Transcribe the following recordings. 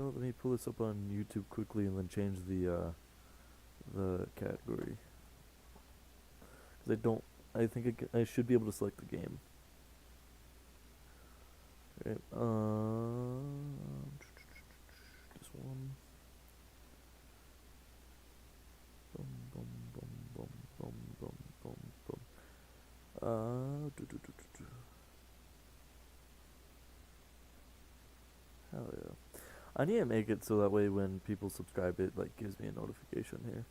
go. Let me pull this up on YouTube quickly and then change the category. Because I don't. I think I should be able to select the game. Right. This one. Boom, boom, boom, boom, boom, boom, boom, boom. Hell yeah. I need to make it so that way when people subscribe, it like gives me a notification here.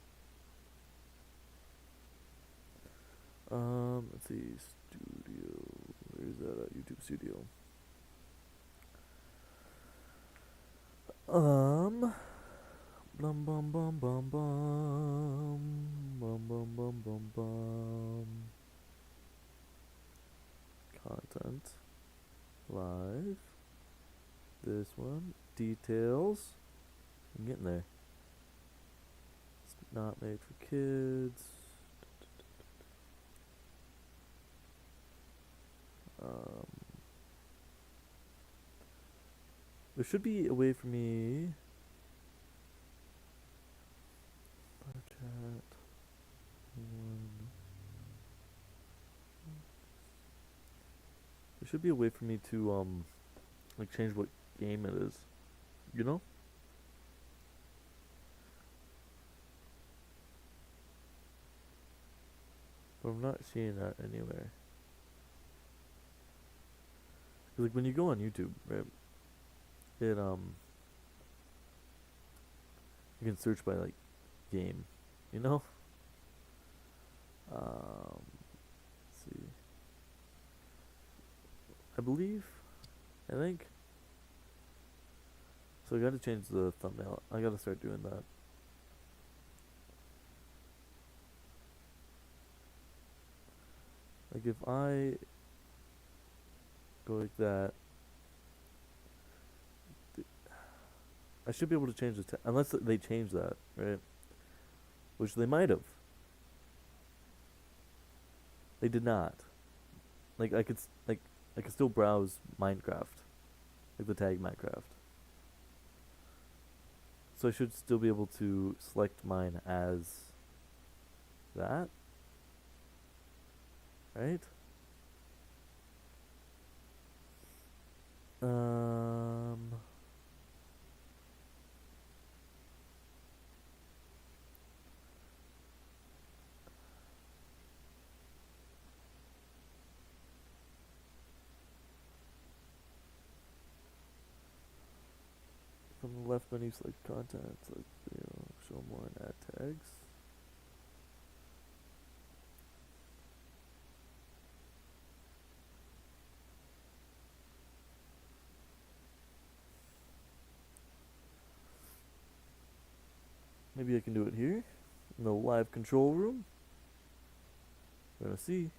Let's see, studio. Where's that at? YouTube Studio. Blum bum bum bum bum bum bum bum bum bum. Content. Live. This one. Details. I'm getting there. It's not made for kids. There should be a way for me. Chat. There should be a way for me to like change what game it is. You know? But I'm not seeing that anywhere. Like when you go on YouTube, right? It you can search by like game, you know? Let's see. I think. So I gotta change the thumbnail. I gotta start doing that. Like if I go like that, I should be able to change the unless they change that, right? Which they might have. They did not. Like I could still browse Minecraft, like the tag Minecraft. So I should still be able to select mine as that, right? From the left menu, select content, select video, show more, and add tags. Maybe I can do it here in the live control room. We're gonna see.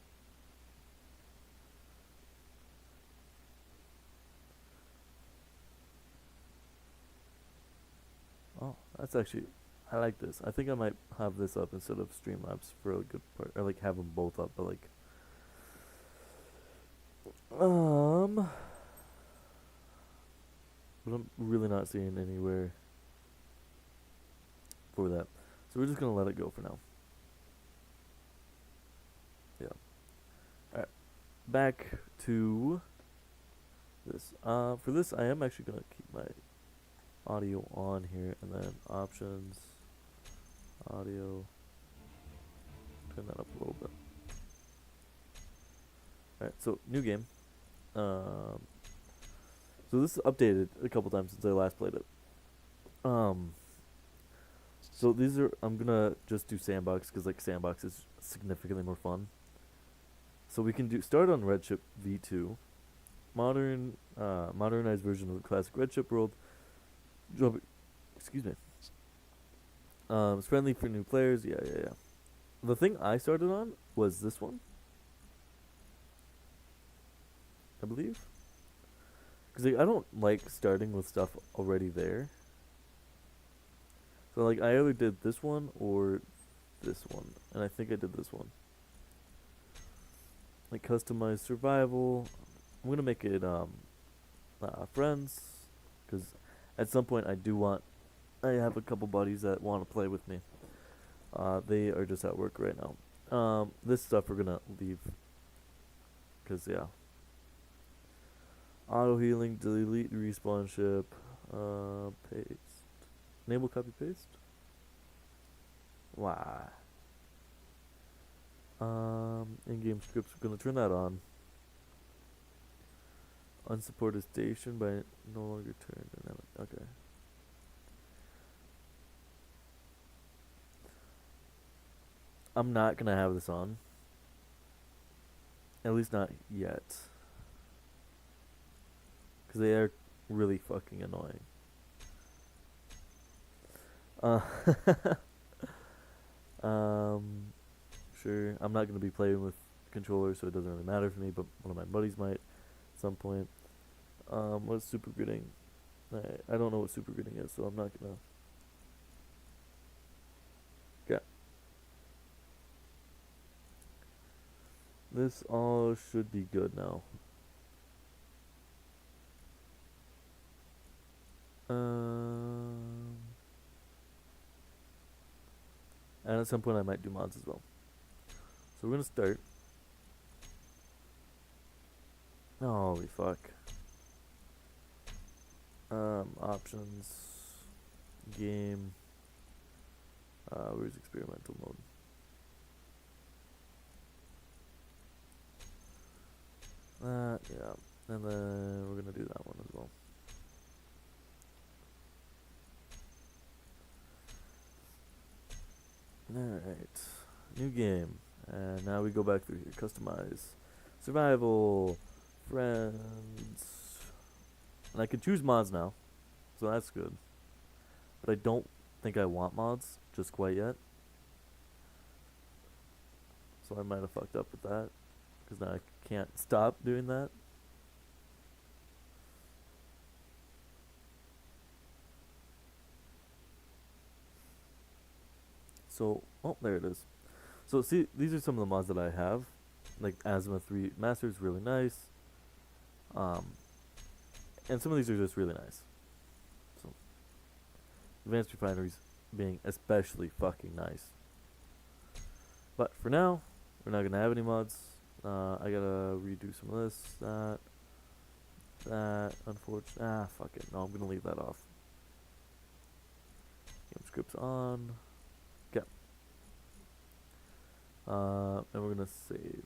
Oh, that's actually, I like this. I think I might have this up instead of Streamlabs for a good part, or like have them both up, but like, but I'm really not seeing anywhere for that. So we're just gonna let it go for now. Yeah. Alright. Back to this. For this, I am actually gonna keep my audio on here, and then options, audio, turn that up a little bit. Alright, so new game. So this is updated a couple times since I last played it. So these are, I'm gonna just do sandbox because like sandbox is significantly more fun. So we can do start on Redship V2, modernized version of the classic Redship world. Excuse me. It's friendly for new players. Yeah. The thing I started on was this one, I believe. Because like, I don't like starting with stuff already there. So like I either did this one or this one, and I think I did this one. Like customized survival. I'm gonna make it friends, because at some point I have a couple buddies that want to play with me. They are just at work right now. This stuff we're gonna leave, cause yeah. Auto healing, delete respawn ship, paste, enable copy paste. Why? In-game scripts, we're gonna turn that on. Unsupported station by no longer turn dynamic. Okay. I'm not gonna have this on. At least not yet. Because they are really fucking annoying. Sure. I'm not gonna be playing with controllers, so it doesn't really matter for me. But one of my buddies might at some point. What's super gridding? I don't know what super gridding is, so I'm not gonna. Okay. This all should be good now. And at some point I might do mods as well. So we're gonna start. Holy fuck. Options, game. Where's experimental mode? Yeah, and then we're gonna do that one as well. Alright, new game. And now we go back through here. Customize. Survival. Friends. And I can choose mods now. So that's good. But I don't think I want mods just quite yet. So I might have fucked up with that. Because now I can't stop doing that. So, oh, there it is. So, see, these are some of the mods that I have. Like, Azimuth 3 Master is really nice. And some of these are just really nice. So, Advanced Refineries being especially fucking nice. But for now, we're not going to have any mods. I gotta redo some of this, that, unfortunately. Fuck it. No, I'm going to leave that off. Game scripts on. Okay. And we're gonna save.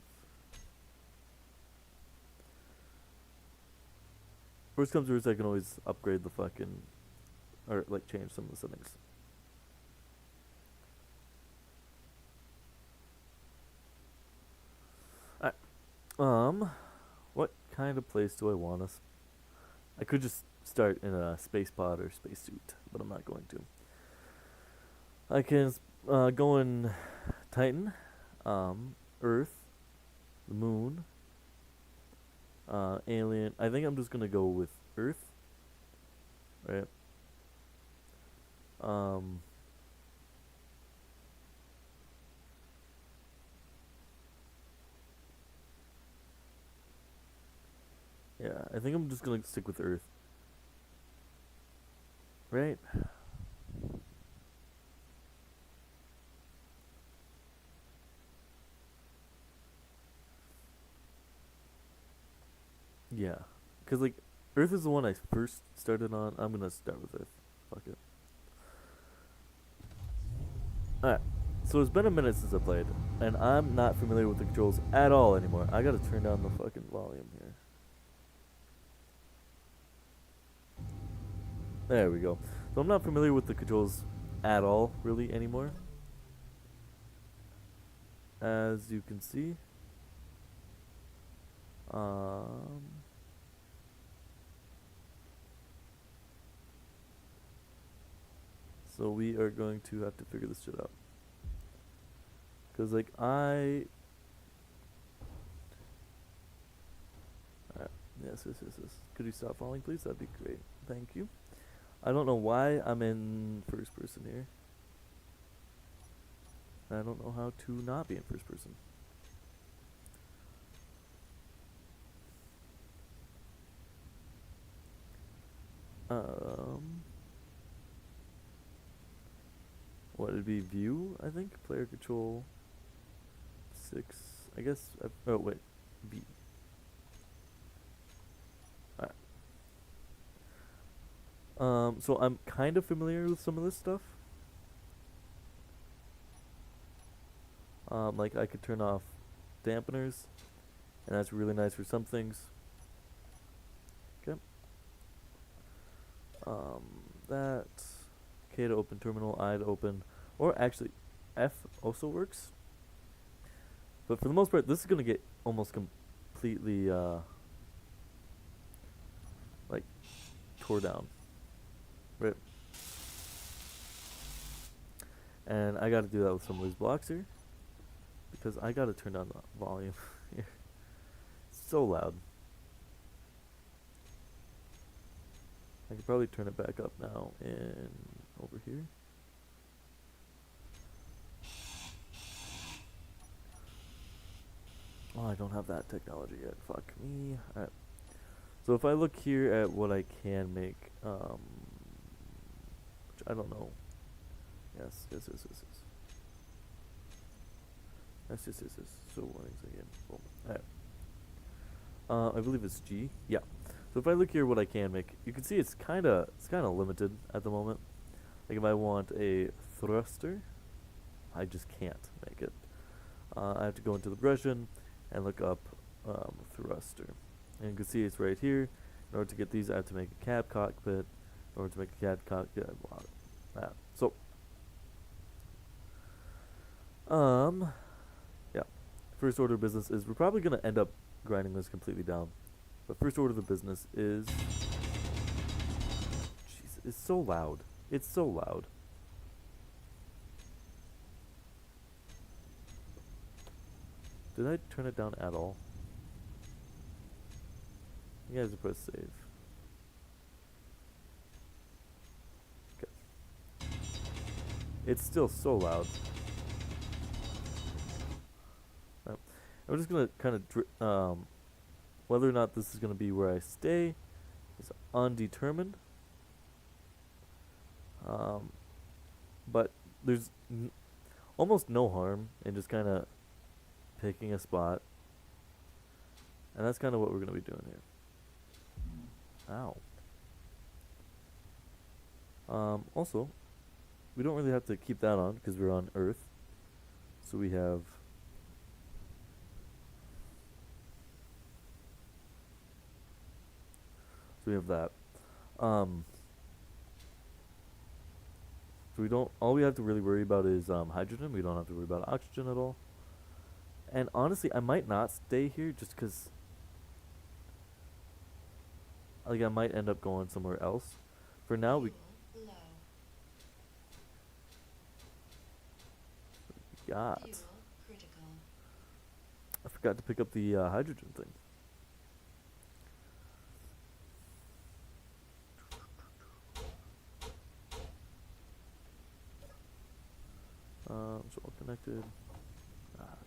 Worst comes to worst, I can always upgrade the fucking, or like change some of the settings. Alright. What kind of place do I want us? I could just start in a space pod or spacesuit, but I'm not going to. I can go in Titan, Earth, the Moon, Alien. I think I'm just gonna go with Earth, right? Yeah, I think I'm just gonna stick with Earth, right? Yeah, cause like Earth is the one I first started on. I'm gonna start with Earth. Fuck it. Alright, so it's been a minute since I played, and I'm not familiar with the controls at all anymore. I gotta turn down the fucking volume here. There we go. So I'm not familiar with the controls at all, really, anymore. As you can see. So we are going to have to figure this shit out. Cause like Alright. Yes. Could you stop falling, please? That'd be great. Thank you. I don't know why I'm in first person here. I don't know how to not be in first person. what it'd be view, I think. Player control 6. I guess oh wait. B. Alright. So I'm kind of familiar with some of this stuff. Like I could turn off dampeners, and that's really nice for some things. Okay. That K to open terminal, I to open, or actually F also works. But for the most part, this is gonna get almost completely like tore down, right? And I got to do that with some of these blocks here, because I got to turn down the volume here. It's so loud. I could probably turn it back up now in over here. Oh, I don't have that technology yet. Fuck me. Alright. So if I look here at what I can make, which I don't know. Yes. So warnings again. Boom. Alright. I believe it's G. Yeah. So if I look here what I can make, you can see it's kinda limited at the moment. Like if I want a thruster, I just can't make it. I have to go into the progression and look up thruster. And you can see it's right here. In order to get these, I have to make a cab cockpit. In order to make a cab cockpit, blah, blah. So, yeah. First order of business is we're probably going to end up grinding this completely down. But first order of the business is... Jeez, it's so loud. It's so loud. Did I turn it down at all? You guys have to press save. Okay. It's still so loud. Right. I'm just gonna kind of whether or not this is gonna be where I stay is undetermined. But there's almost no harm in just kind of picking a spot, and that's kind of what we're gonna be doing here. Ow. Also, we don't really have to keep that on because we're on Earth, so we have that. So we don't. All we have to really worry about is hydrogen. We don't have to worry about oxygen at all. And honestly, I might not stay here just because, like, I might end up going somewhere else. For now, we got. I forgot to pick up the hydrogen thing. So all connected.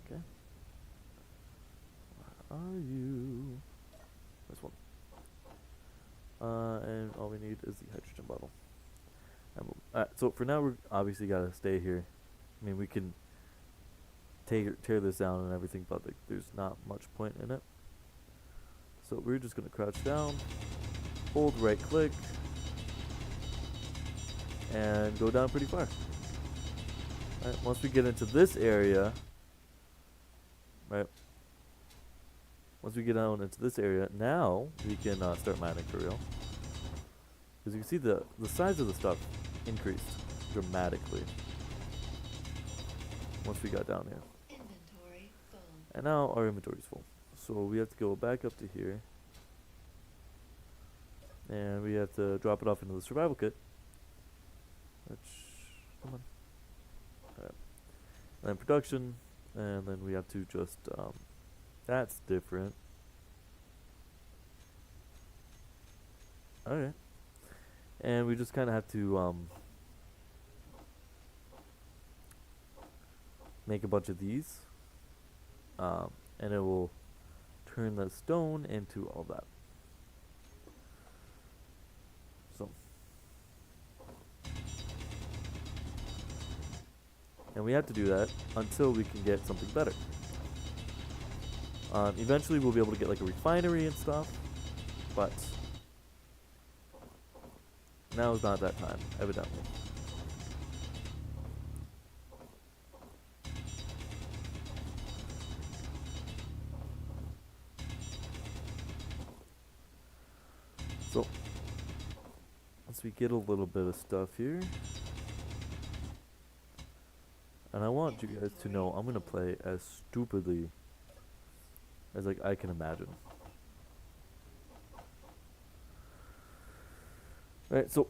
Okay. Where are you? This one. And all we need is the hydrogen bottle. So for now, we're obviously gotta stay here. I mean, we can tear this down and everything, but there's not much point in it. So we're just gonna crouch down, hold right click, and go down pretty far. Right, once we get into this area, right? Once we get down into this area, now we can start mining for real. Because you can see the size of the stuff increased dramatically once we got down here. Inventory full. And now our inventory is full. So we have to go back up to here. And we have to drop it off into the survival kit. Which, come on. Alright. And then production. And then we have to just, that's different. Okay. And we just kind of have to, make a bunch of these. And it will turn the stone into all that. So. And we have to do that until we can get something better. Eventually we'll be able to get like a refinery and stuff, but now is not that time, evidently. So, once we get a little bit of stuff here, and I want you guys to know I'm gonna play as stupidly as like I can imagine. Alright, so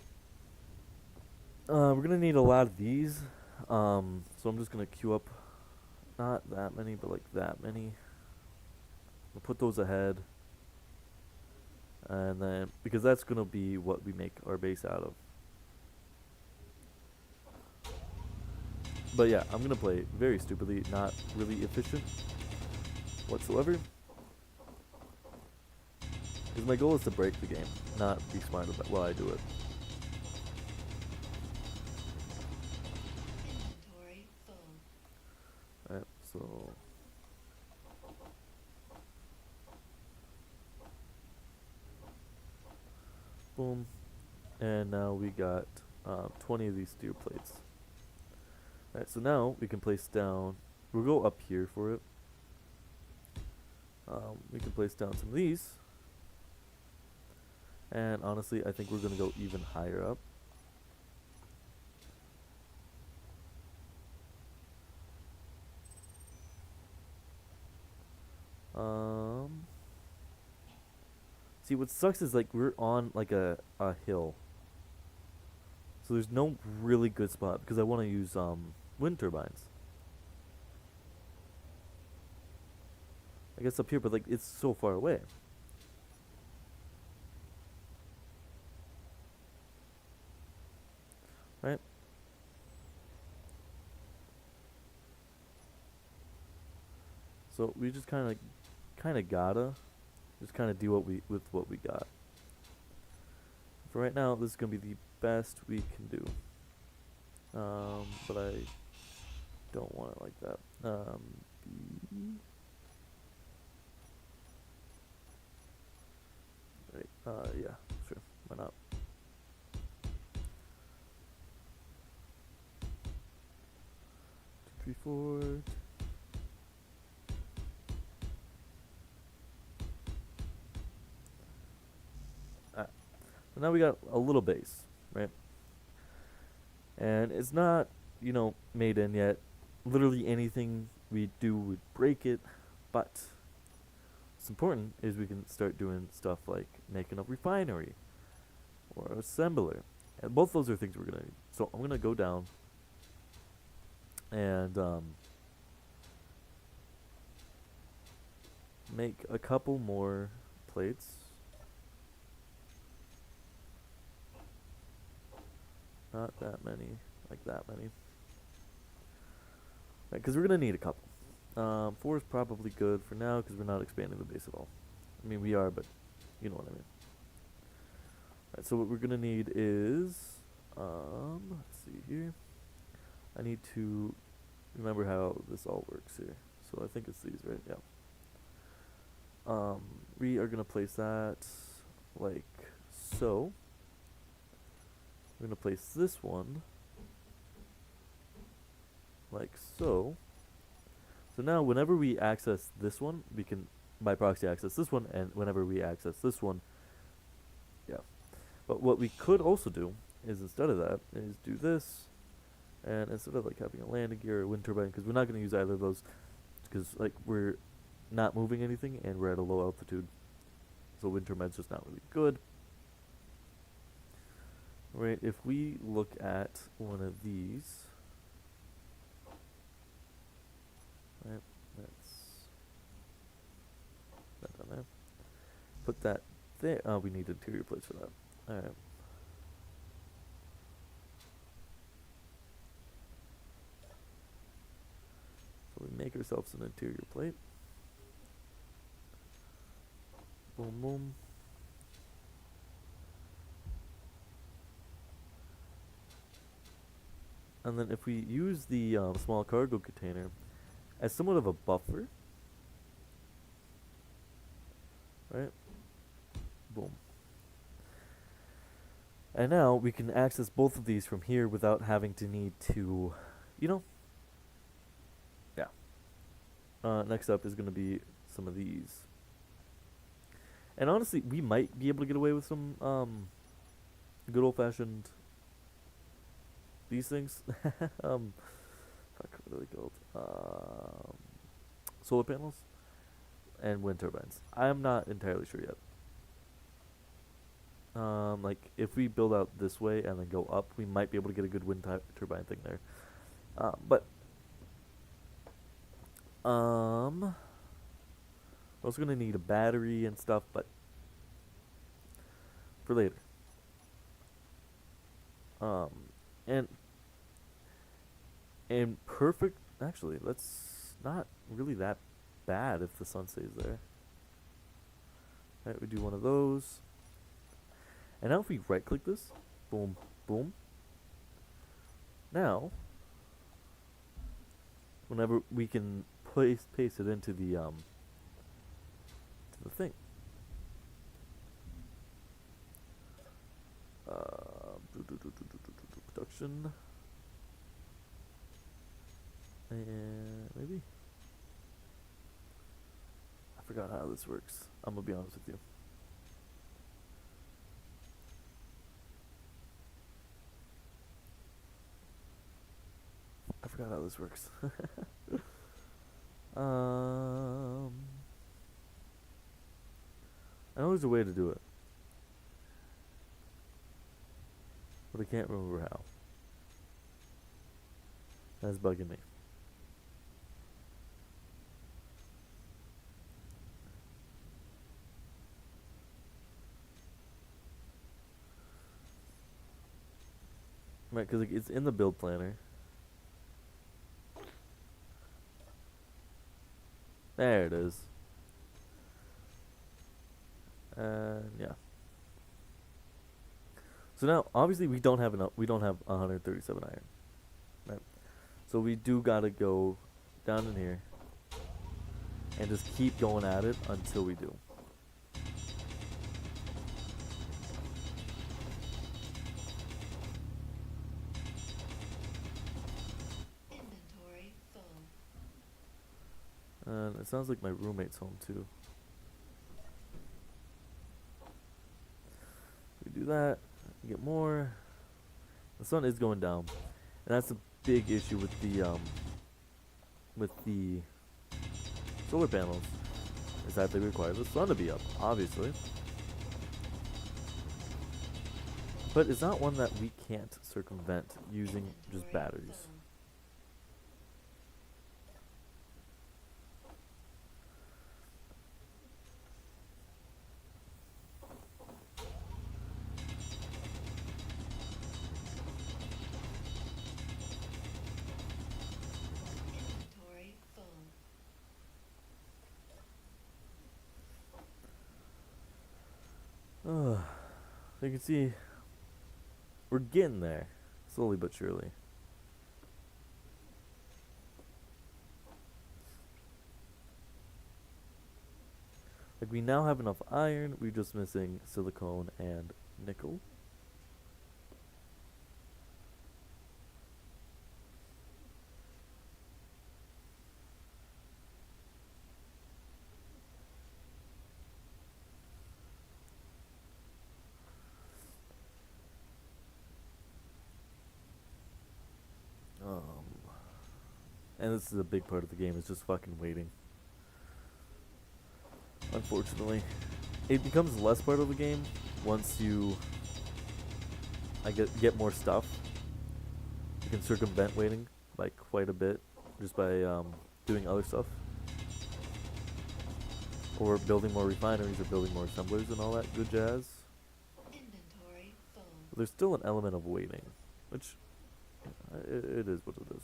we're gonna need a lot of these. So I'm just gonna queue up not that many, but like that many. We'll put those ahead. And then, because that's gonna be what we make our base out of. But yeah, I'm gonna play very stupidly, not really efficient whatsoever. Because my goal is to break the game, not be smart about while I do it. Inventory full. Alright, so boom. And now we got 20 of these steel plates. Alright, so now we can place down, we'll go up here for it. We can place down some of these. And honestly, I think we're going to go even higher up. See, what sucks is like we're on like a hill. So there's no really good spot because I want to use wind turbines. I guess up here, but like it's so far away. Right? So we just kind of gotta just kind of do what we with what we got. For right now, this is gonna be the best we can do. But I don't want it like that. Right. Yeah, sure. Why not? Two, three, four. So now we got a little base, right? And it's not, made in yet. Literally anything we do would break it, but what's important is we can start doing stuff like making a refinery or assembler. And both those are things we're gonna need. So I'm gonna go down and make a couple more plates. Not that many, like that many. Right, because we're going to need a couple. 4 is probably good for now because we're not expanding the base at all. I mean, we are, but you know what I mean. Right, so what we're going to need is, let's see here. I need to remember how this all works here. So I think it's these, right? Yeah. We are going to place that like so. We're going to place this one like so. So now whenever we access this one, we can by proxy access this one, and whenever we access this one, yeah. But what we could also do is instead of that, is do this, and instead of like having a landing gear or a wind turbine, because we're not going to use either of those, because like we're not moving anything and we're at a low altitude, so wind turbine's just not really good. Right, if we look at one of these, right, that's that down there. Put that there. Oh, we need interior plates for that. Alright. So we make ourselves an interior plate. Boom, boom. And then if we use the small cargo container as somewhat of a buffer, right? Boom. And now we can access both of these from here without having to need to, you know, yeah. Next up is going to be some of these. And honestly, we might be able to get away with some good old-fashioned these things. Fuck, what are they called? Solar panels and wind turbines. I'm not entirely sure yet. Like if we build out this way and then go up, we might be able to get a good wind turbine thing there. But we're also gonna need a battery and stuff, but for later. And perfect. Actually, that's not really that bad if the sun stays there. Right, we do one of those. And now if we right click this, boom, boom. Now, whenever we can paste it into the thing. Production. And maybe. I forgot how this works. I'm gonna be honest with you. I forgot how this works. I know there's a way to do it, but I can't remember how. That's bugging me. Right, because it's in the build planner. There it is. And yeah. So now, obviously, we don't have enough. We don't have 137 iron, right? So we do gotta go down in here and just keep going at it until we do. Inventory full. And it sounds like my roommate's home too. We do that, get more. The sun is going down, and that's a big issue with the solar panels, is that they require the sun to be up, obviously. But it's not one that we can't circumvent using just Inventory batteries. full. Inventory full. You can see we're getting there, slowly but surely. Like we now have enough iron, we're just missing silicone and nickel. And this is a big part of the game, is just fucking waiting. Unfortunately. It becomes less part of the game once you get more stuff. You can circumvent waiting by quite a bit just by doing other stuff. Or building more refineries or building more assemblers and all that good jazz. Inventory full. But there's still an element of waiting, which it is what it is.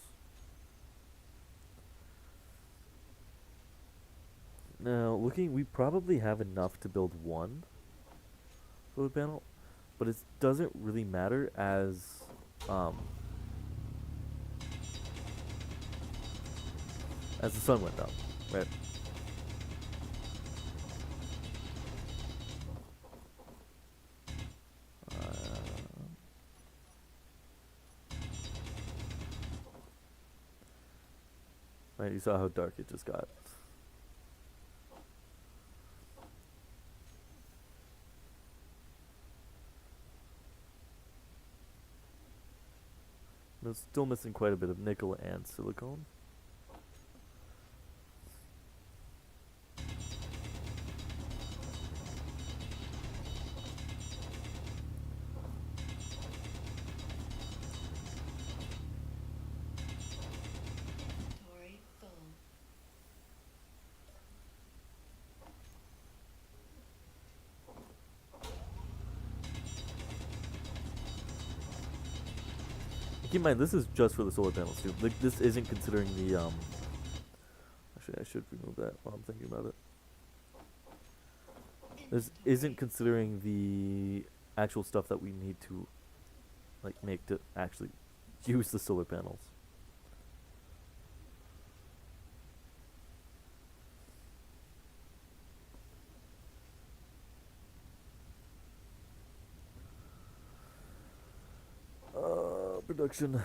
Now, looking, we probably have enough to build one solar panel, but it doesn't really matter as as the sun went down, right? Right, you saw how dark it just got. It's still missing quite a bit of nickel and silicone. Inventory full. Keep in mind, this is just for the solar panels too. Like, this isn't considering the Actually, I should remove that while I'm thinking about it. This isn't considering the actual stuff that we need to, like, make to actually use the solar panels. Production.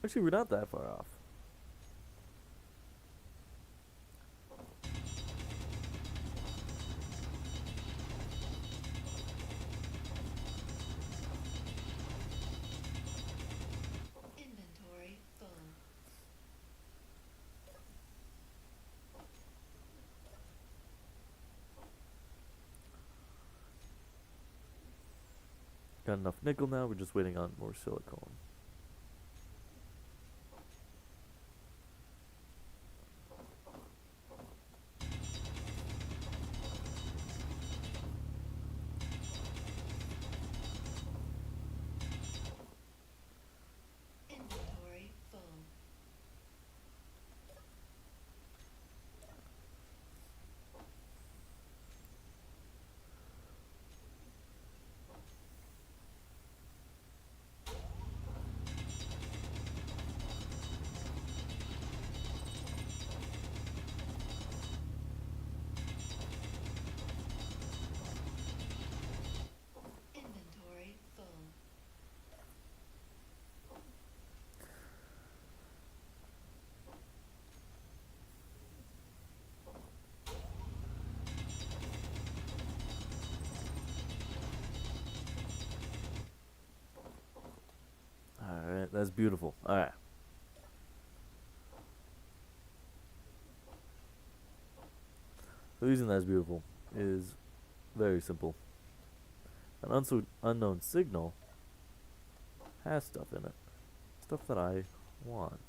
Actually, we're not that far off. Inventory full. Got enough nickel now, we're just waiting on more silicone. Inventory full. Inventory full. Alright, that's beautiful. Alright. The reason that's beautiful is very simple. An unknown signal has stuff in it. Stuff that I want.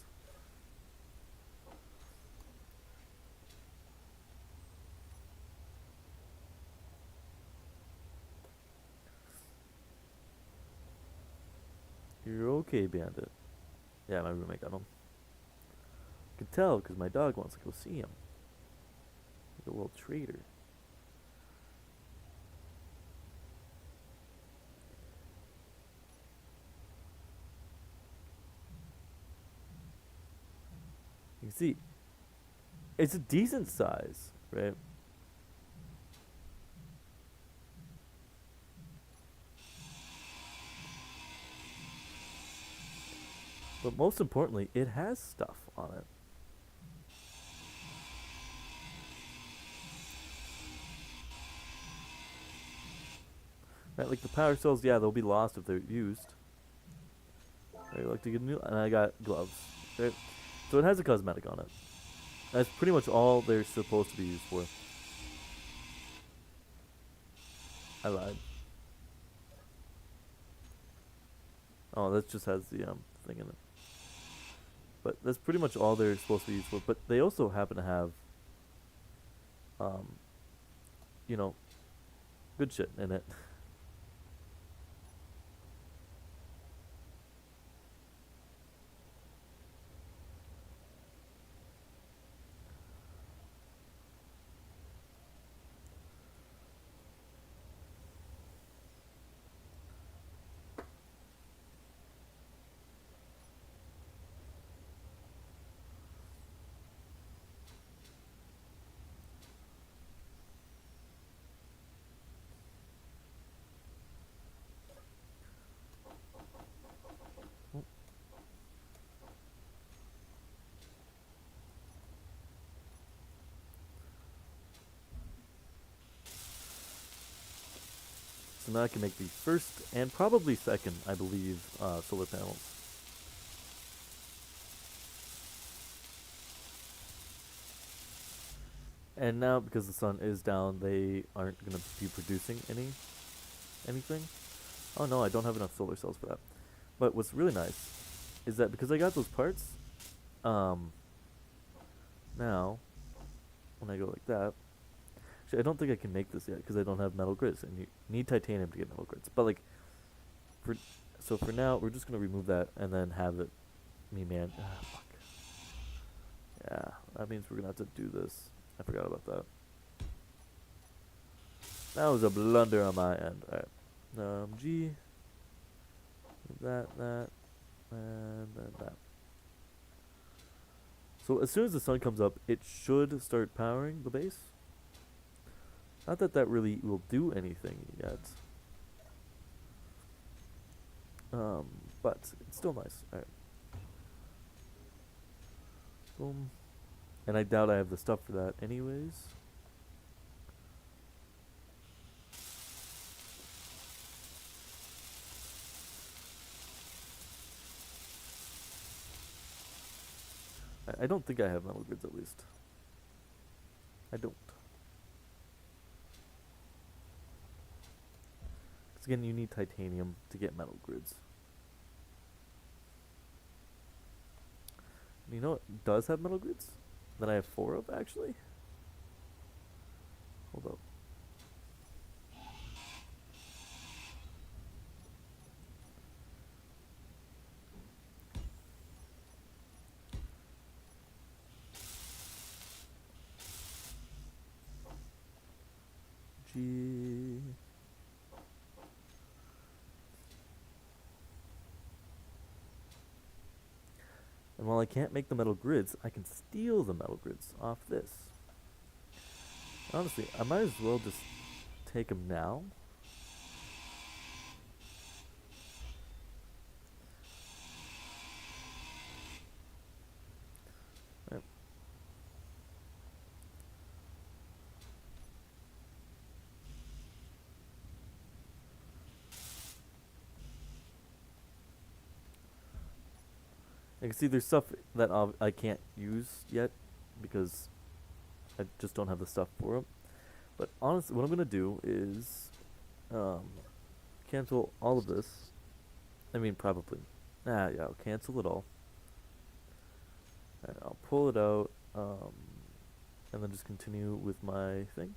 You're okay, Bandit. Yeah, my roommate got home. I can tell because my dog wants to go see him. Like a little traitor. You can see, it's a decent size, right? But most importantly, it has stuff on it. Right, like the power cells, yeah, they'll be lost if they're used. Right, like to get new, and I got gloves. Right, so it has a cosmetic on it. That's pretty much all they're supposed to be used for. I lied. Oh, that just has the thing in it. But that's pretty much all they're supposed to be used for. But they also happen to have, you know, good shit in it. So now I can make the first and probably second, I believe, solar panels. And now, because the sun is down, they aren't going to be producing anything. Oh no, I don't have enough solar cells for that. But what's really nice is that because I got those parts, now, when I go like that, actually I don't think I can make this yet because I don't have metal grids, and you need titanium to get metal grids. But like, so for now, we're just gonna remove that and then have it, fuck. Yeah, that means we're gonna have to do this. I forgot about that. That was a blunder on my end. Alright. G. That, and then that. So as soon as the sun comes up, it should start powering the base. Not that that really will do anything yet. But it's still nice. Alright. Boom. And I doubt I have the stuff for that anyways. I don't think I have metal grids at least. I don't. Because again, you need titanium to get metal grids. And you know what does have metal grids? That I have 4 of, actually? Hold up. G. And while I can't make the metal grids, I can steal the metal grids off this. Honestly, I might as well just take them now. Right. I can see there's stuff that I can't use yet because I just don't have the stuff for them. But honestly, what I'm going to do is cancel all of this. I mean, probably. Yeah, I'll cancel it all. And I'll pull it out, and then just continue with my thing.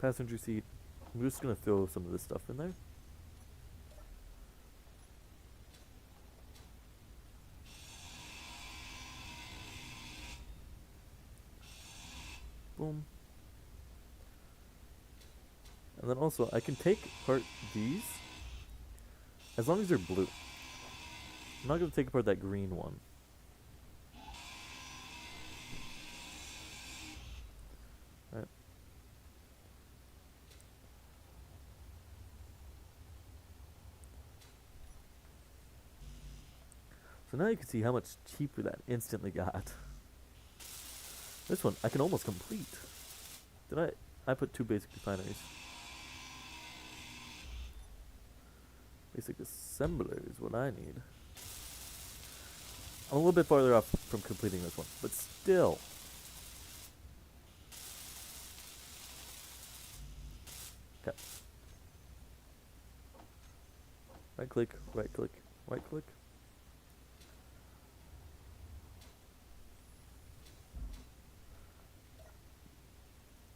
Passenger seat. I'm just going to throw some of this stuff in there. Boom. And then also, I can take apart these as long as they're blue. I'm not going to take apart that green one. Right. So now you can see how much cheaper that instantly got. This one, I can almost complete. Did I put 2 basic refineries. Basic assembler is what I need. I'm a little bit farther off from completing this one, but still. Okay. Right click, right click, right click.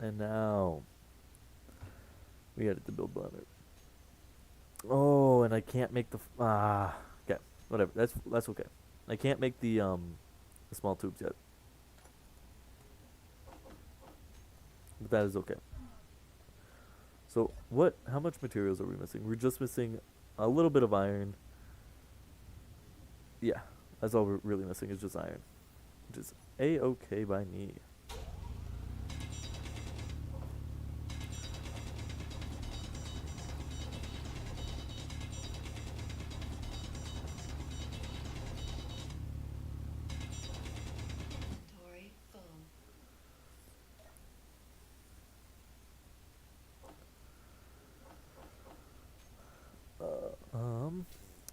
And now we edit the build banner. Oh, and I can't make the okay, whatever. That's okay. I can't make the small tubes yet, but that is okay. So how much materials are we missing? We're just missing a little bit of iron. Yeah, that's all we're really missing is just iron, which is a-okay by me. Inventory full.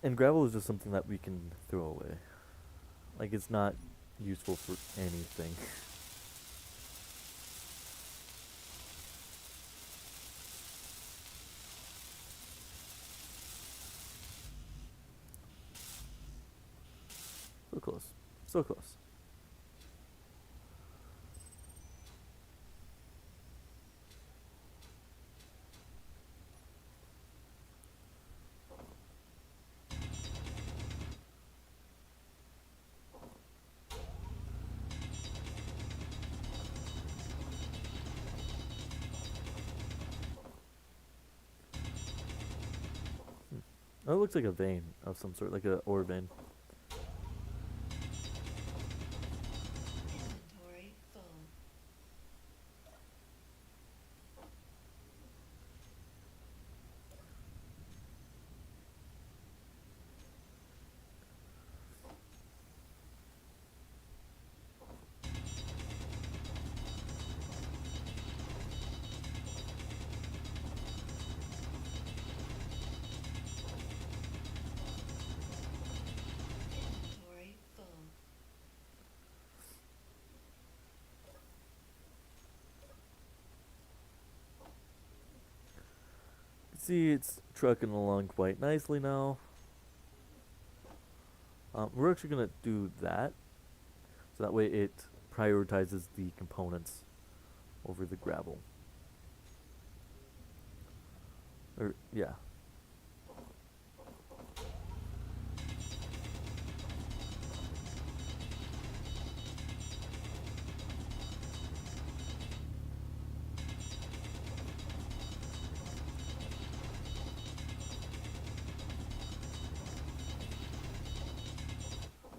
And gravel is just something that we can throw away. Like, it's not useful for anything. So close. So close. Oh, it looks like a vein of some sort, like a ore vein. Inventory full. Inventory full. See, it's trucking along quite nicely now. We're actually gonna do that, so that way it prioritizes the components over the gravel. Or yeah.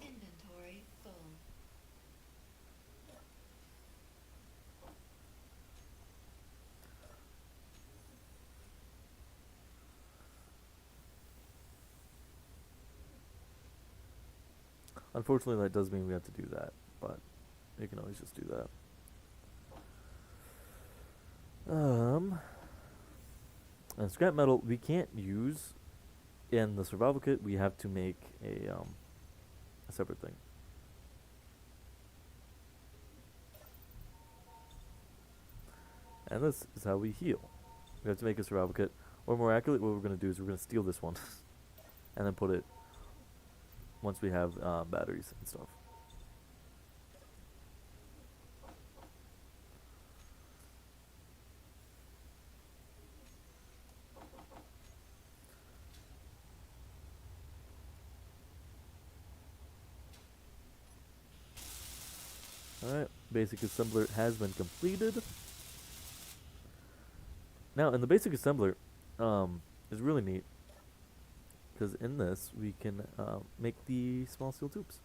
Inventory full. Unfortunately, that does mean we have to do that, but we can always just do that. And scrap metal we can't use in the survival kit. We have to make a separate thing. And this is how we heal. We have to make a survival kit, or more accurately, what we're going to do is we're going to steal this one, and then put it once we have batteries and stuff. Alright, basic assembler has been completed. Now, in the basic assembler, is really neat, because in this, we can make the small steel tubes.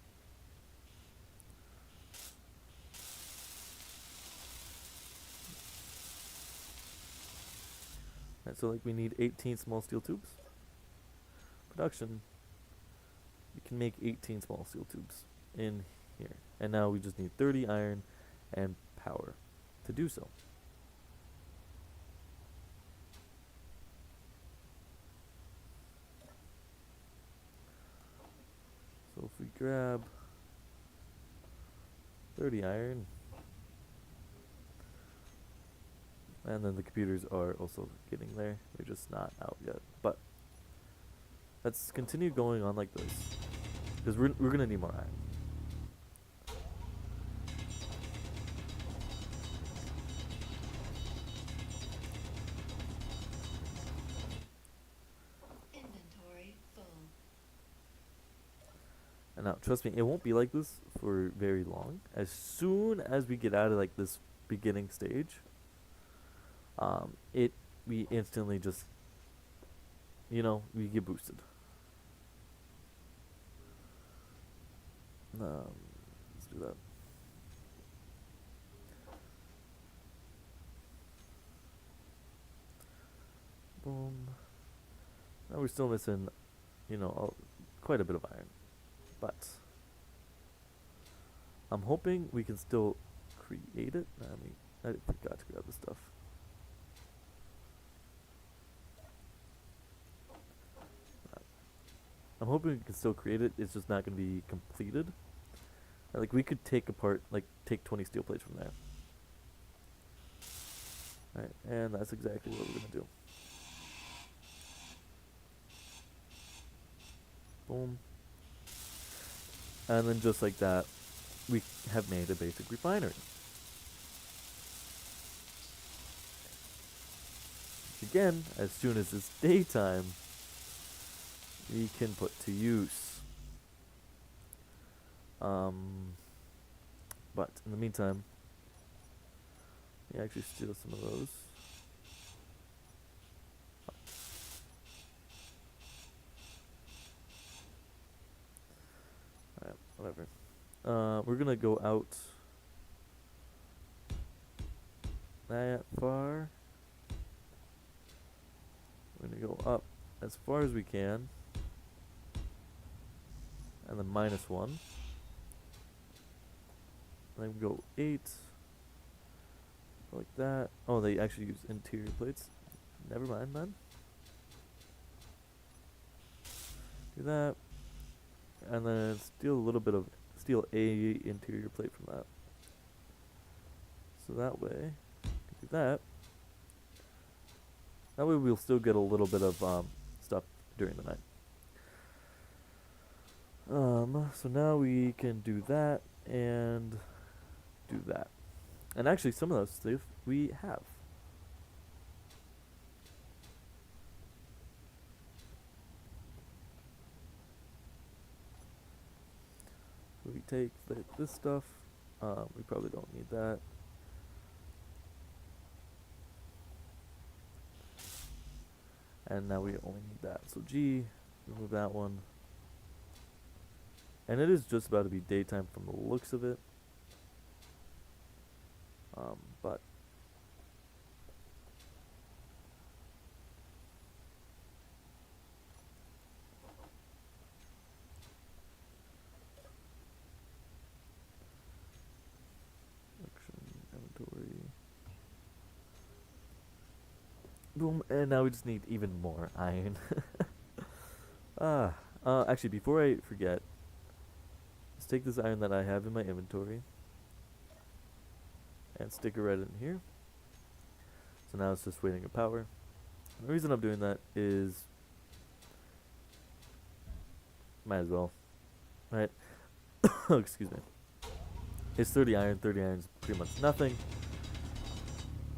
Right, so like we need 18 small steel tubes. Production, we can make 18 small steel tubes in here. And now we just need 30 iron and power to do so. So if we grab 30 iron, and then the computers are also getting there. They're just not out yet. But let's continue going on like this, because we're going to need more iron. Inventory full. And now, trust me, it won't be like this for very long. As soon as we get out of like this beginning stage, we instantly just, we get boosted. Let's do that. Boom. Now we're still missing, quite a bit of iron, but I'm hoping we can still create it. I forgot to grab the stuff. I'm hoping we can still create it. It's just not going to be completed. Like we could take apart, like take 20 steel plates from there. Alright, and that's exactly what we're going to do. Boom. And then just like that, we have made a basic refinery. Again, as soon as it's daytime, we can put to use. But in the meantime, we actually steal some of those. Alright, whatever. We're gonna go out that far. We're gonna go up as far as we can. And then -1. And then we go 8. Like that. Oh, they actually use interior plates. Never mind, then. Do that. And then steal a little bit of, steal a interior plate from that. So that way, do that. That way we'll still get a little bit of stuff during the night. So now we can do that and do that. And actually some of those stuff we have. So we take this stuff. We probably don't need that. And now we only need that. So G, remove that one. And it is just about to be daytime from the looks of it. But inventory. Boom, and now we just need even more iron. Actually, before I forget, let's take this iron that I have in my inventory and stick it right in here. So now it's just waiting to power. And the reason I'm doing that is, might as well, right? Excuse me. It's 30 iron. 30 iron is pretty much nothing.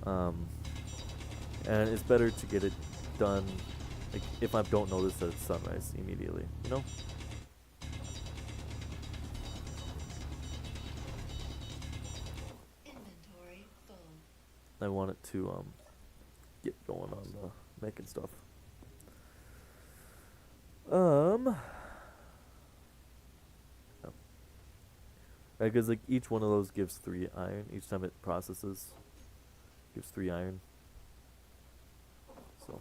And it's better to get it done, like, if I don't notice that it's sunrise immediately, you know? Inventory full. I want it to get going on making stuff. No. Right, because like each one of those gives 3 iron. Each time it processes, gives 3 iron. So.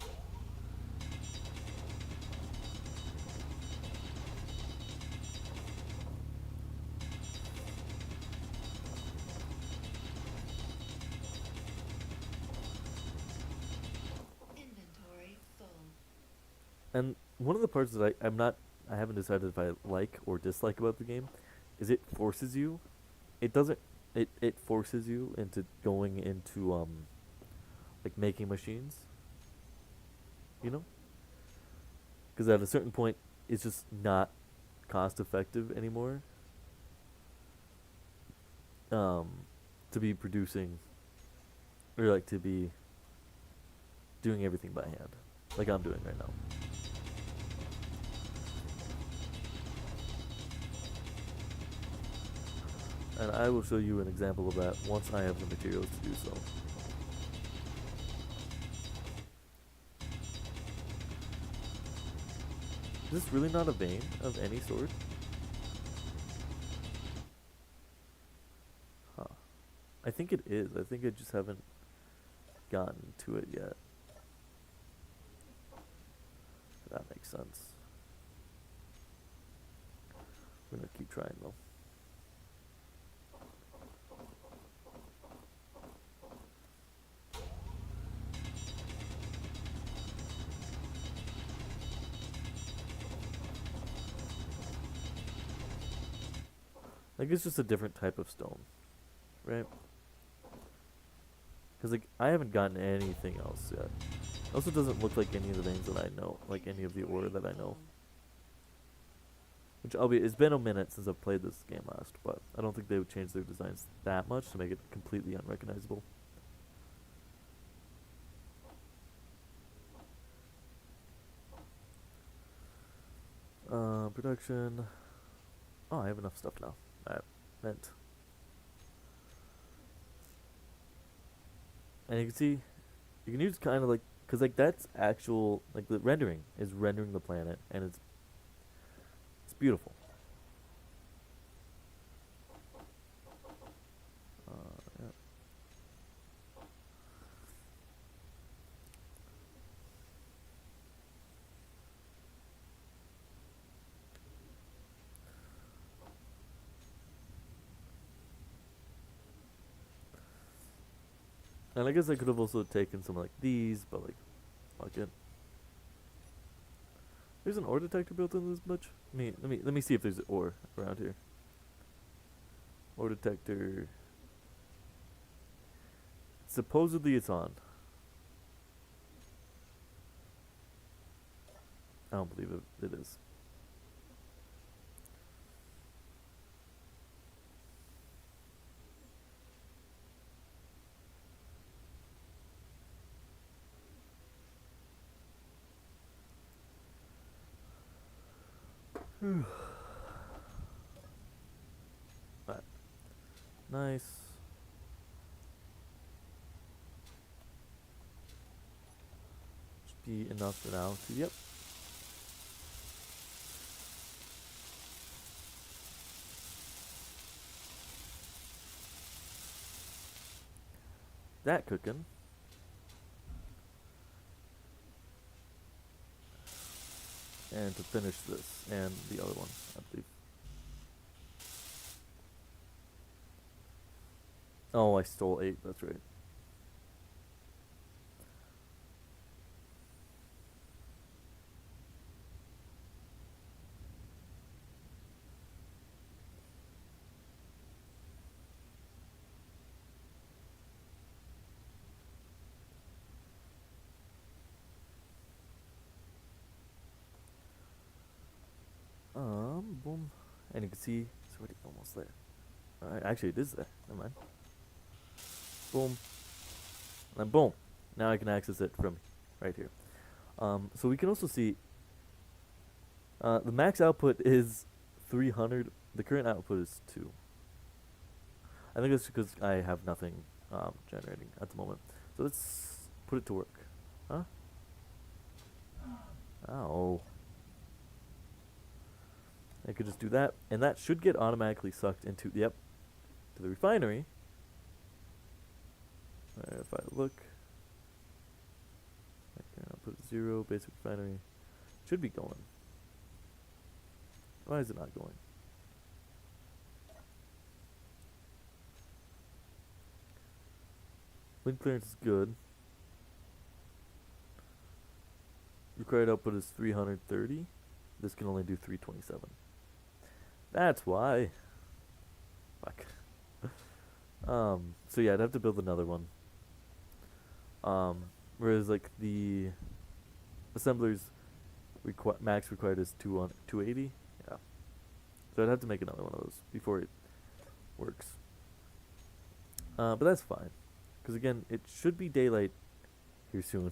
Inventory full. And one of the parts that I haven't decided if I like or dislike about the game is it forces you. It doesn't. It forces you into going into like making machines. You know? Because at a certain point, it's just not cost effective anymore. To be producing, or like to be doing everything by hand, like I'm doing right now. And I will show you an example of that once I have the materials to do so. Is this really not a vein of any sort? Huh. I think it is. I think I just haven't gotten to it yet. That makes sense. We're gonna keep trying though. Like it's just a different type of stone, right? Because like I haven't gotten anything else yet. It also doesn't look like any of the things that I know, like any of the ore Inventory that I know. full. Which it's been a minute since I've played this game last, but I don't think they would change their designs that much to make it completely unrecognizable. Production. Oh, I have enough stuff now. Alright, meant. And you can see, you can use kind of like, cause like that's actual, like the rendering is rendering the planet, and it's beautiful. Yeah. And I guess I could have also taken some like these, but like, fuck it. There's an ore detector built in this much. Let me see if there's ore around here. Ore detector. Supposedly it's on. I don't believe it is. Right. Nice. Should be enough for now. Yep. That cooking. And to finish this and the other one, I believe. Oh, I stole 8, that's right. Boom. And you can see it's already almost there. Alright, actually it is there. Never mind. Boom. And then boom. Now I can access it from right here. So we can also see the max output is 300. The current output is 2. I think that's because I have nothing generating at the moment. So let's put it to work. Huh? Oh. I could just do that, and that should get automatically sucked into, to the refinery. Alright, if I look, I'll put 0, basic refinery. Should be going. Why is it not going? Wind clearance is good. Required output is 330. This can only do 327. That's why. Fuck. So yeah, I'd have to build another one. Whereas like the assembler's max required is 280. Yeah. So I'd have to make another one of those before it works. But that's fine. Because again, it should be daylight here soon.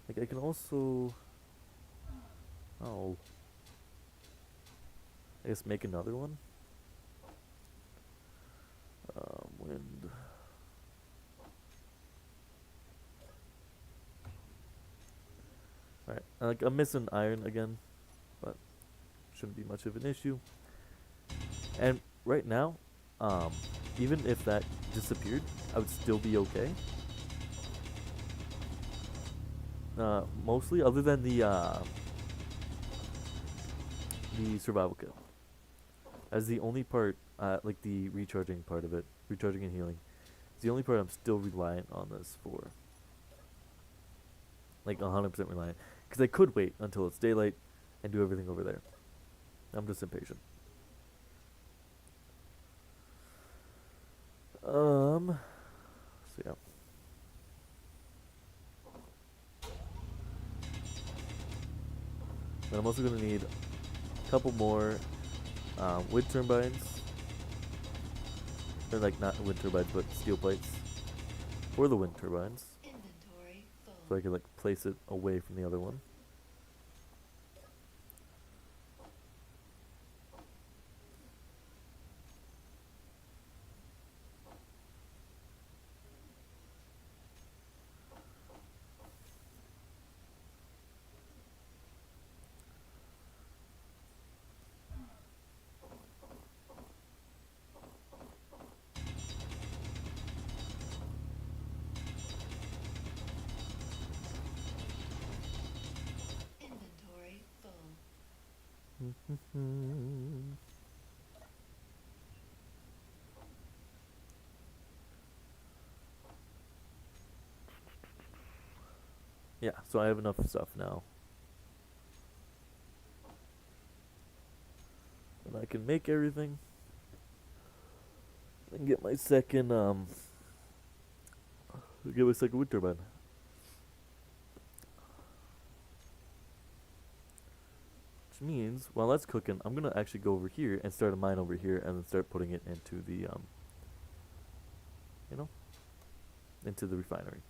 Like I can also, I guess make another one. Wind. Alright, like I'm missing iron again, but shouldn't be much of an issue. And right now, even if that disappeared, I would still be okay. Mostly, other than the survival kit. As the only part, like the recharging part of it, recharging and healing, is the only part I'm still reliant on this for. Like 100% reliant. Because I could wait until it's daylight and do everything over there. I'm just impatient. So yeah. Then I'm also going to need a couple more wind turbines. Or like not wind turbines, but steel plates for the wind turbines. Inventory So full. I can like place it away from the other one. Inventory full. Yeah, so I have enough stuff now. And I can make everything. And get my second wind turbine. Which means while that's cooking, I'm gonna actually go over here and start a mine over here and then start putting it into the you know, into the refinery.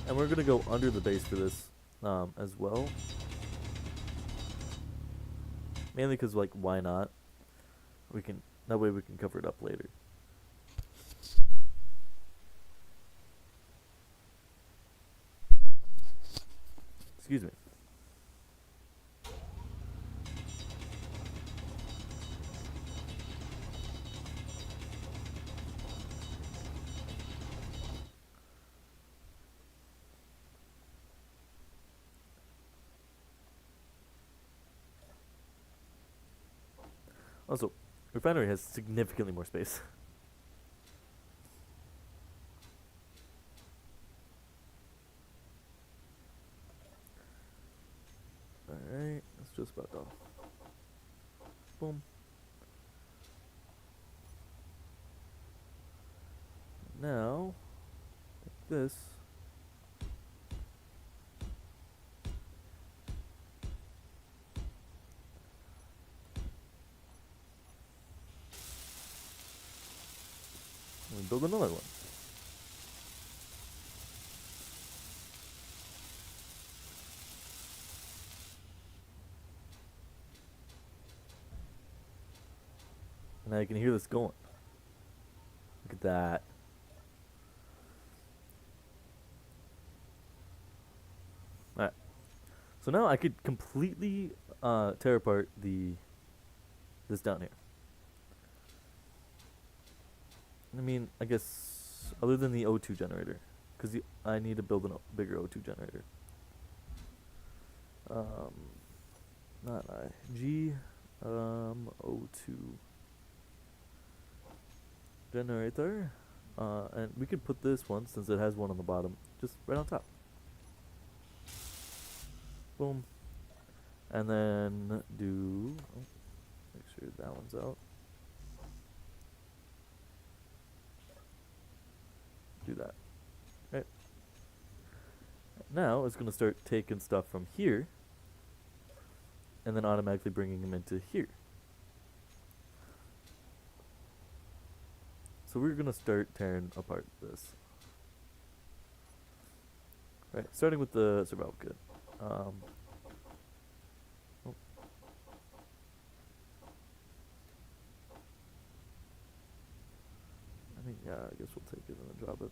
And we're gonna go under the base for this as well. Mainly because, like, why not? We can, that way we can cover it up later. Excuse me. Also, refinery has significantly more space. Alright, that's just about done. Boom. Now, like this. We build another one. And now you can hear this going. Look at that. Alright. So now I could completely tear apart this down here. I mean, I guess other than the O2 generator, because I need to build a bigger O2 generator. Not I. G, O2 generator. And we could put this one, since it has one on the bottom, just right on top. Boom. And then do, make sure that one's out. Do that. Right. Now it's going to start taking stuff from here and then automatically bringing them into here. So we're going to start tearing apart this. Right, starting with the survival kit. Oh. I mean, yeah, I guess we'll take it and then drop it.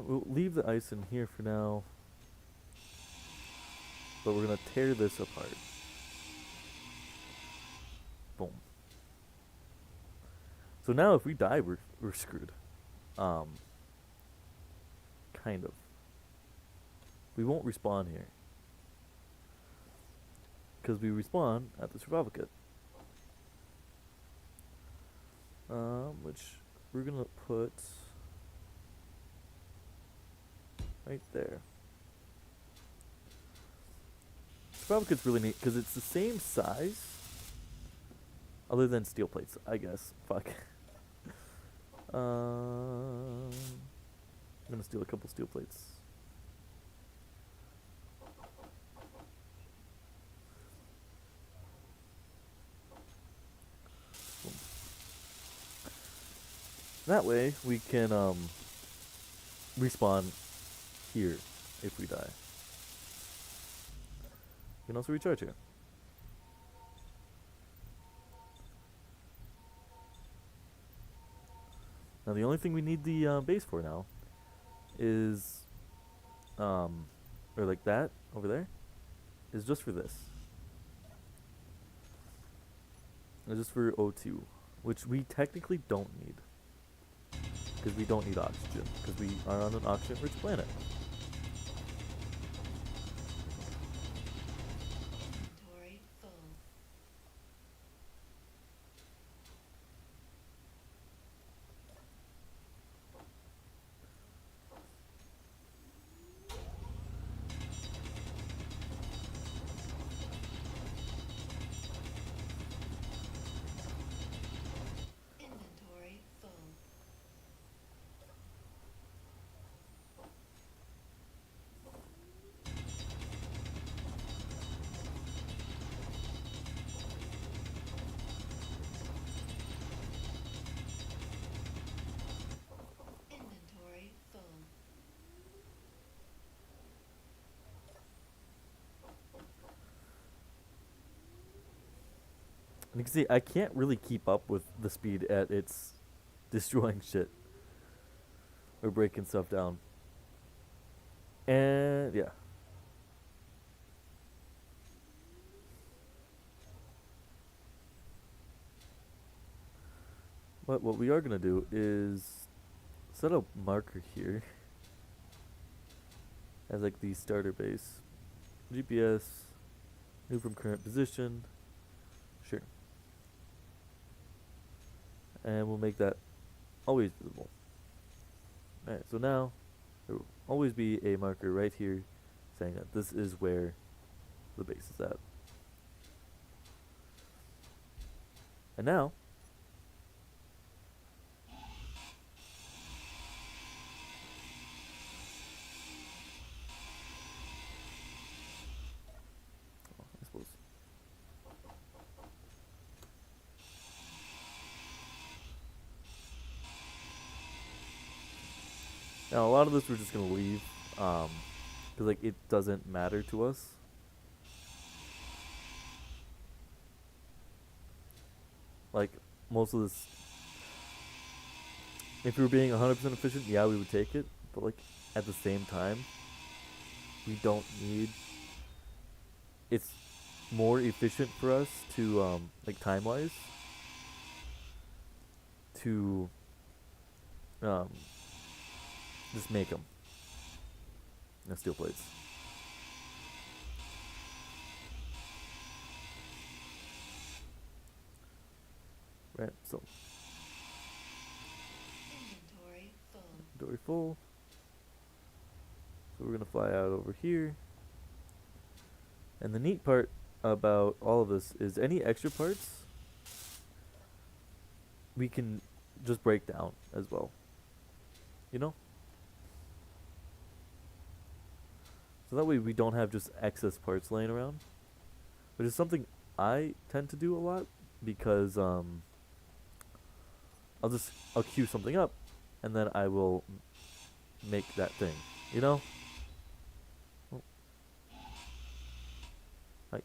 We'll leave the ice in here for now. But we're going to tear this apart. Boom. So now if we die, we're screwed. kind of. We won't respawn here. Because we respawn at the survival kit. Which we're gonna put right there. Survival kit's really neat because it's the same size, other than steel plates, I guess. Fuck. I'm gonna steal a couple steel plates. Boom. That way we can respawn here if we die. You can also recharge here. Now the only thing we need the base for now is, or like that over there, is just for this. It's just for O2, which we technically don't need. Because we don't need oxygen, because we are on an oxygen-rich planet. Inventory full. Inventory full. Inventory full. And you can see I can't really keep up with the speed at its destroying shit. Or breaking stuff down. And yeah. But what we are going to do is set a marker here as like the starter base. GPS, new from current position. Sure. And we'll make that always visible. Alright, so now there will always be a marker right here saying that this is where the base is at. And now I suppose. Now a lot of this we're just gonna leave, because like it doesn't matter to us. Like most of this, if we were being 100% efficient, yeah, we would take it. But like at the same time, we don't need. It's more efficient for us to like time wise to just make them. Steel plates. Right, so Inventory full. inventory full. So we're gonna fly out over here. And the neat part about all of this is any extra parts we can just break down as well. You know? So that way we don't have just excess parts laying around. Which is something I tend to do a lot because I'll queue something up and then I will make that thing. You know? Oh. Hi.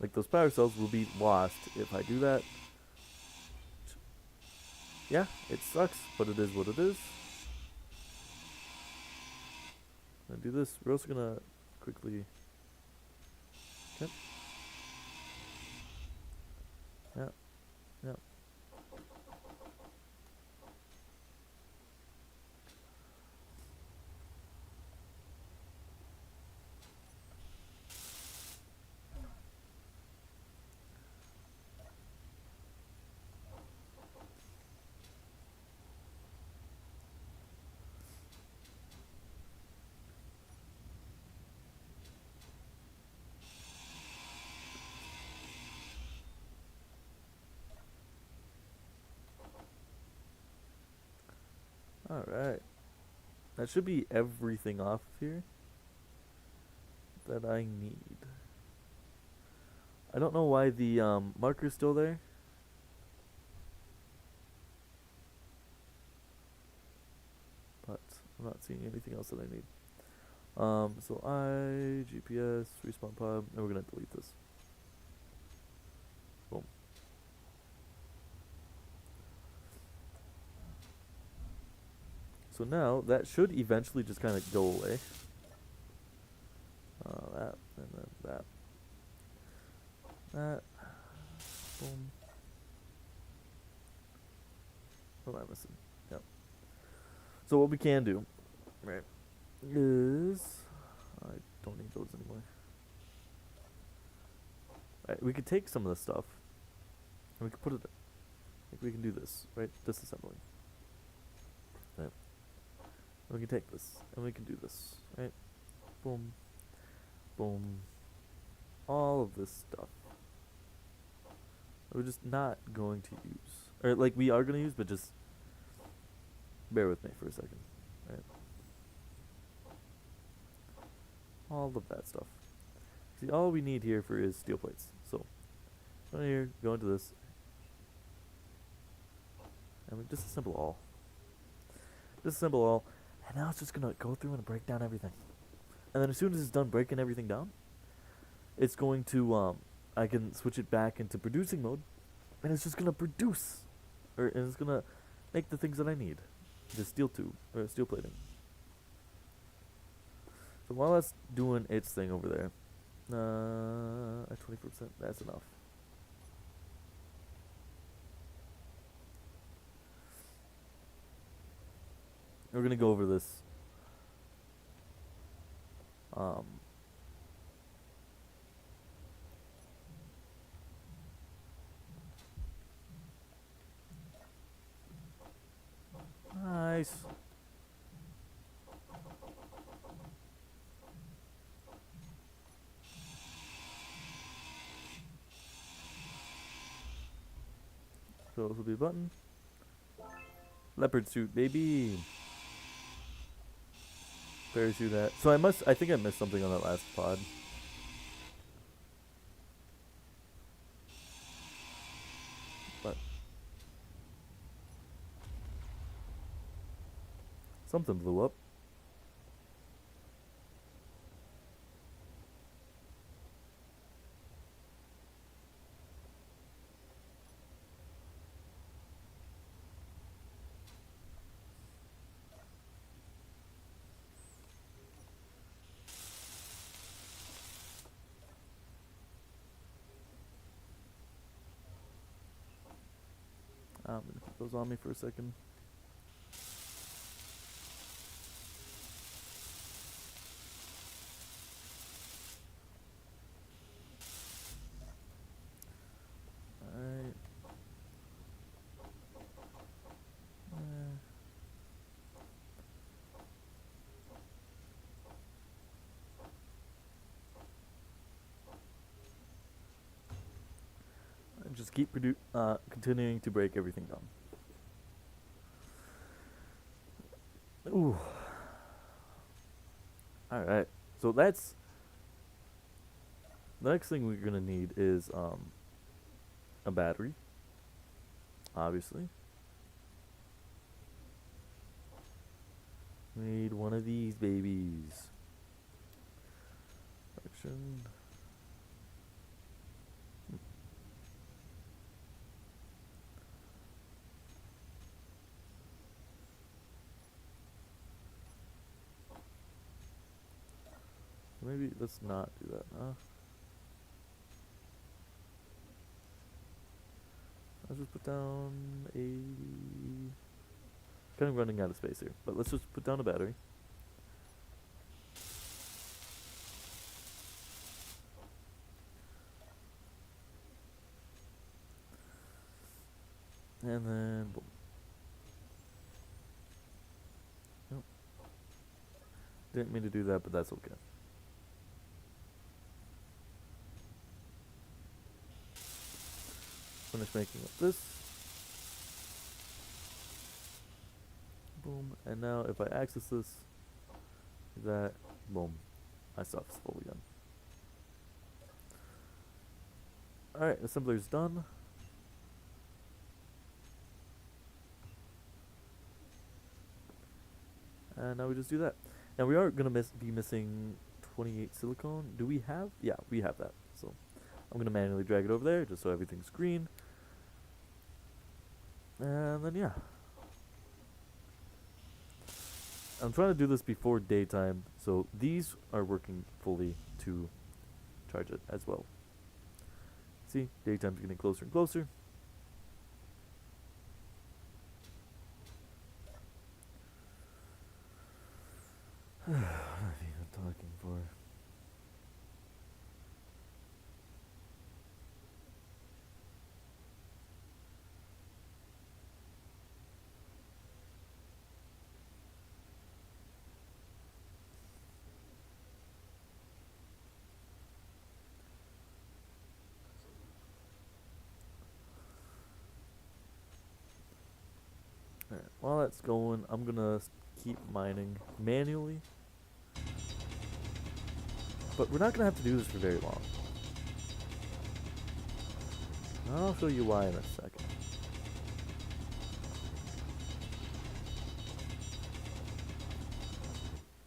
Like those power cells will be lost if I do that. Yeah, it sucks, but it is what it is. I'm gonna do this. We're also gonna quickly. Yep. Yep. Yep. Alright. That should be everything off of here that I need. I don't know why the marker's still there. But I'm not seeing anything else that I need. So GPS, respawn pod, and we're gonna delete this. Boom. So now that should eventually just kind of go away. That and then that. That. Boom. What am I missing? Yep. So what we can do, right, is I don't need those anymore. Right, we could take some of this stuff and we could put it. Like we can do this, right? Disassembling. Right. We can take this and we can do this, right? Boom, boom. All of this stuff. We're just not going to use, or like we are going to use, but just bear with me for a second, right? All of that stuff. See, all we need here for is steel plates. So, go in here, go into this, and we disassemble all. Disassemble all, and now it's just gonna go through and break down everything. And then as soon as it's done breaking everything down, it's going to I can switch it back into producing mode, and it's just gonna produce, and it's gonna make the things that I need, the steel tube or steel plating. So while that's doing its thing over there, at 24%, that's enough. We're gonna go over this. Nice. So this will be a button. Leopard suit, baby. Parachute hat. So I think I missed something on that last pod. But something blew up. I'm gonna keep those on me for a second. Alright. And just keep continuing to break everything down. Ooh. Alright. So that's the next thing we're gonna need is a battery. Obviously. We need one of these babies. Action. Maybe let's not do that, huh? Let's just put down a... Kind of running out of space here, but let's just put down a battery. And then, boom. Nope. Didn't mean to do that, but that's okay. Finish making up this. Boom. And now if I access this, that, boom, my stuff is full again. Alright, assembler's done. And now we just do that. Now we are going to be missing 28 silicone. Do we have? Yeah, we have that. So I'm going to manually drag it over there just so everything's green. And then yeah. I'm trying to do this before daytime, so these are working fully to charge it as well. See, daytime's getting closer and closer. What have you been talking for? Alright, while that's going, I'm gonna keep mining manually. But we're not gonna have to do this for very long. I'll show you why in a second.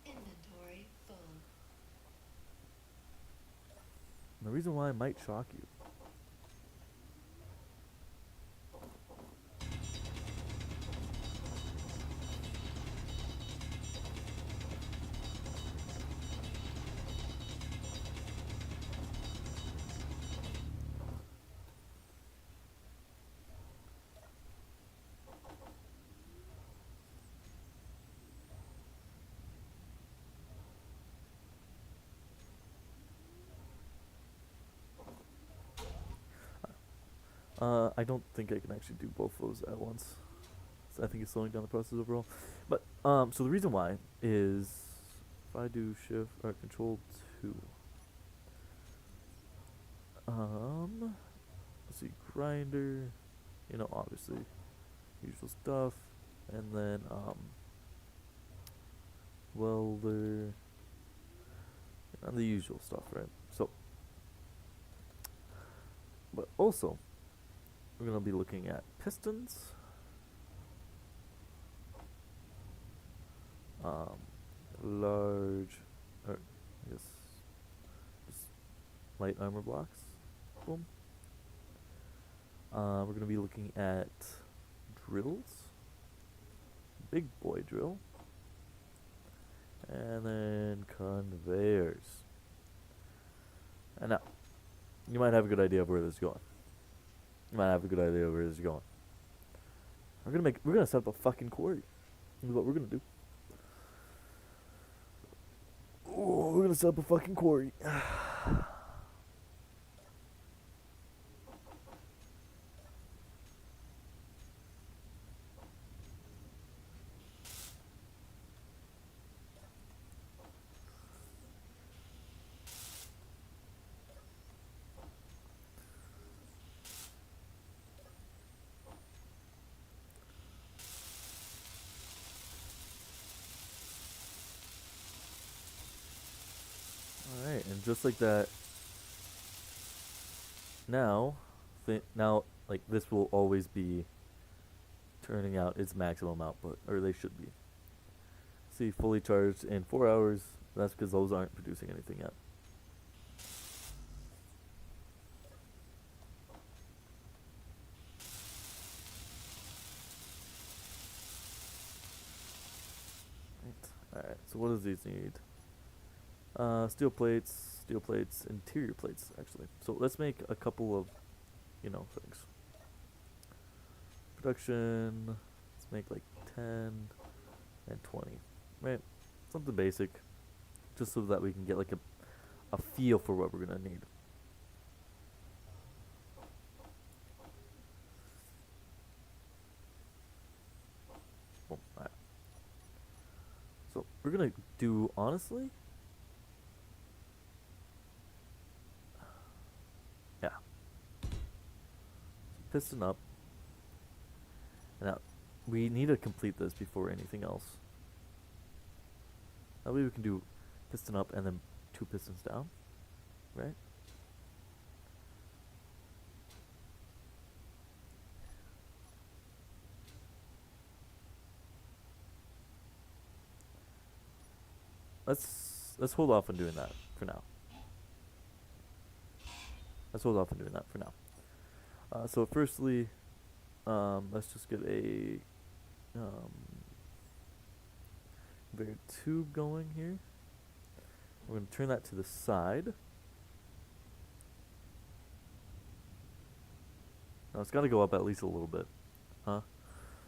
Inventory full. And the reason why might shock you. I don't think I can actually do both of those at once. So I think it's slowing down the process overall. But so the reason why is if I do shift or control 2. Let's see, grinder, you know, obviously usual stuff, and then welder, and the usual stuff, right? So, but also we're gonna be looking at pistons, large, or I guess just light armor blocks. Boom. We're going to be looking at drills, big boy drill, and then conveyors. And now, you might have a good idea of where this is going. You might have a good idea of where this is going. We're gonna set up a fucking quarry. This is what we're gonna do. Oh, we're gonna set up a fucking quarry. Alright, and just like that, now, like, this will always be turning out its maximum output, or they should be. See, fully charged in 4 hours, that's because those aren't producing anything yet. Alright, so what does these need? Steel plates, interior plates, actually. So let's make a couple of, you know, things. Production. Let's make like 10 and 20. Right? Something basic. Just so that we can get like a feel for what we're gonna need. Boom. Alright. So we're gonna do honestly. Yeah. Piston up. Now we need to complete this before anything else. That way we can do piston up and then 2 pistons down, right? Let's hold off on doing that for now. Let's hold off on doing that for now. So firstly, let's just get a conveyor tube going here. We're going to turn that to the side. Now it's got to go up at least a little bit, huh?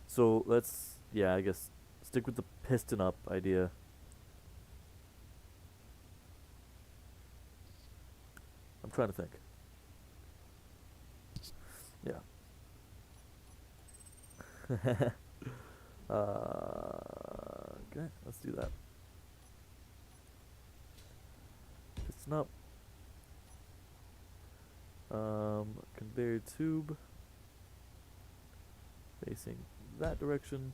So let's, yeah, I guess stick with the piston up idea. I'm trying to think. Yeah. Okay, let's do that. Piston up. Conveyor tube facing that direction.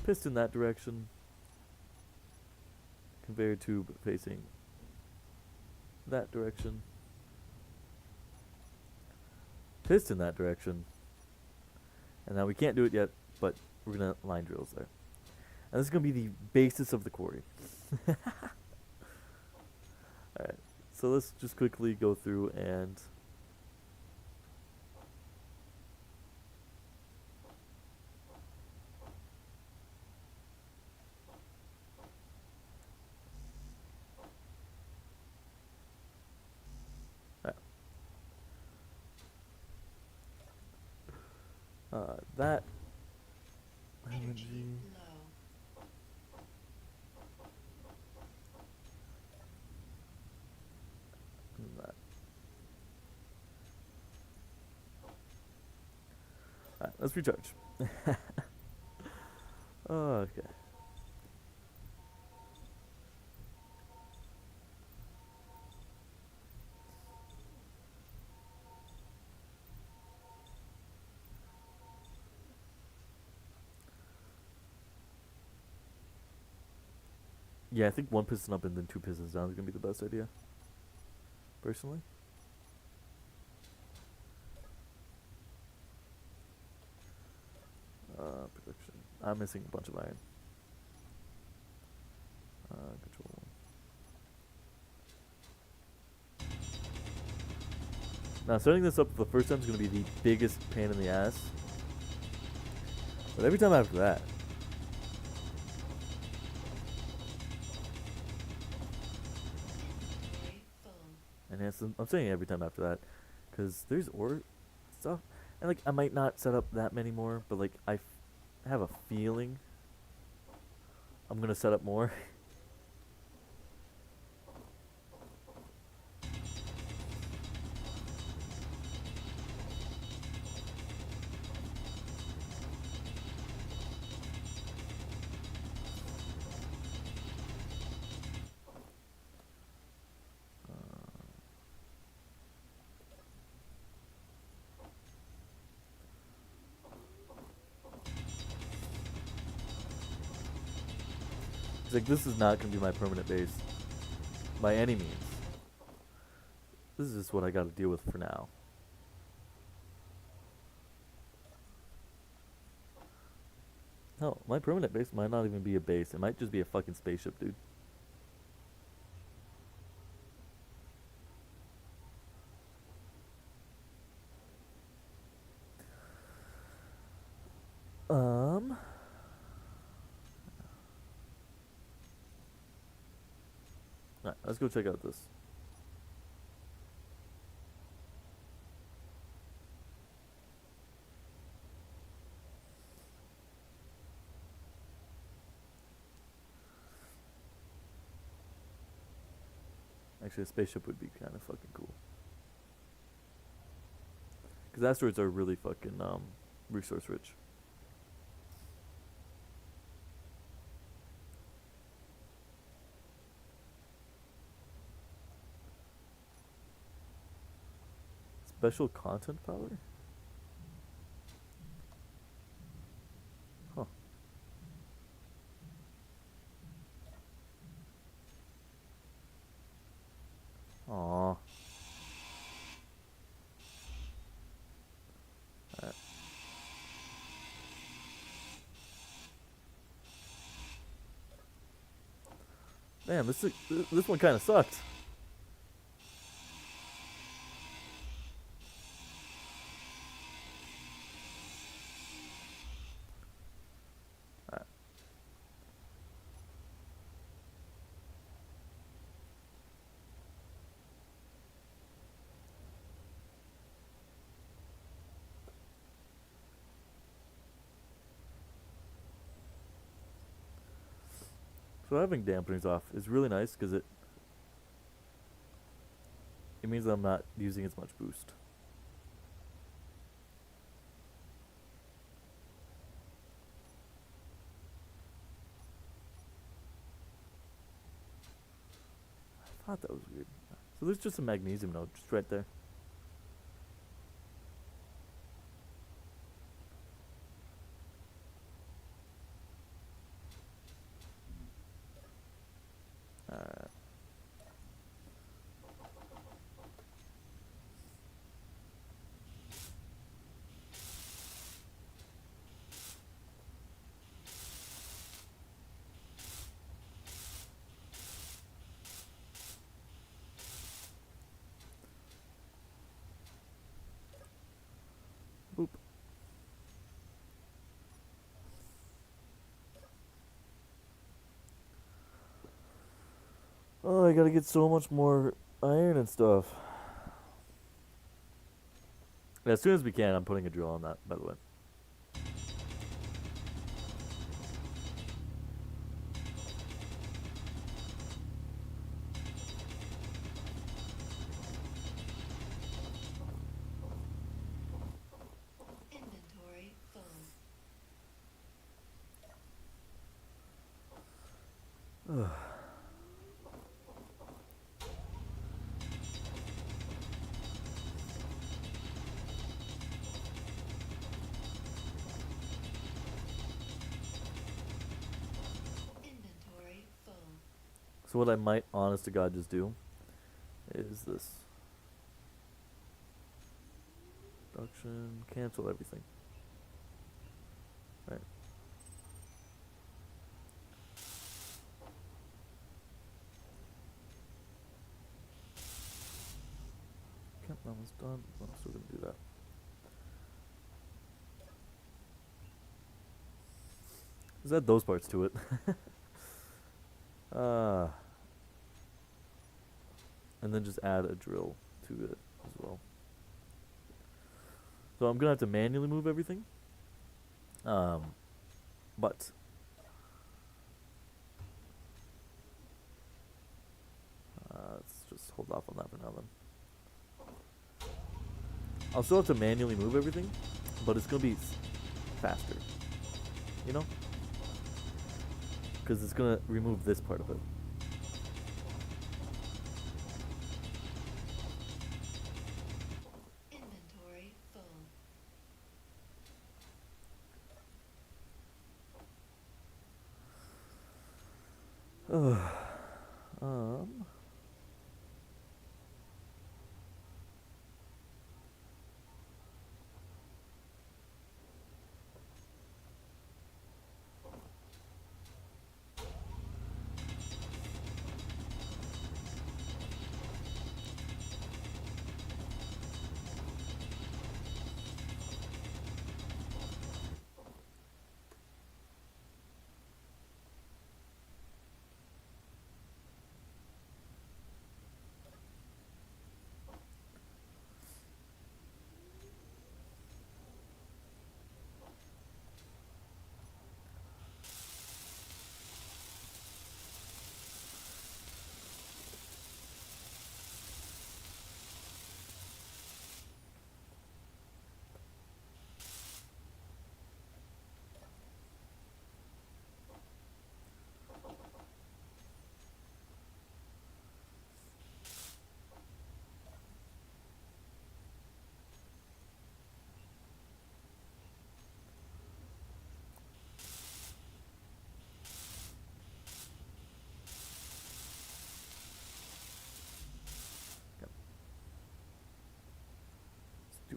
Piston that direction. Conveyor tube facing that direction. Piston that direction. And now we can't do it yet, but we're gonna line drills there. And this is gonna be the basis of the quarry. Alright, so let's just quickly go through and that Energy energy. low. And that. Alright, let's recharge. Okay. Yeah, I think 1 piston up and then 2 pistons down is gonna be the best idea. Personally. Production. I'm missing a bunch of iron. Control. Now, setting this up for the first time is going to be the biggest pain in the ass. But every time after that, Inventory full. and I'm saying every time after that, because there's ore stuff, and like I might not set up that many more, but like I have a feeling I'm gonna set up more. It's like this is not gonna be my permanent base by any means. This is just what I gotta deal with for now. Hell, my permanent base might not even be a base. It might just be a fucking spaceship, dude. Alright, let's go check out this. Actually, a spaceship would be kind of fucking cool. Because asteroids are really fucking resource rich. Special content power? Huh. Aww. Alright. Damn, this one kind of sucked. Alright. So having dampeners off is really nice because it means I'm not using as much boost. I thought that was weird. So there's just a magnesium node just right there. Alright. Boop. Oh, I gotta get so much more iron and stuff. As soon as we can, I'm putting a drill on that, by the way. Inventory full. Inventory full. So what I might, honest to God, just do is this. Production, cancel everything. Right. Okay, almost done. I'm still gonna do that. Just add those parts to it. And then just add a drill to it as well. So I'm gonna have to manually move everything. But let's just hold off on that for now then. I'll still have to manually move everything, but it's gonna be faster. You know? Because it's gonna remove this part of it. Inventory full. Um.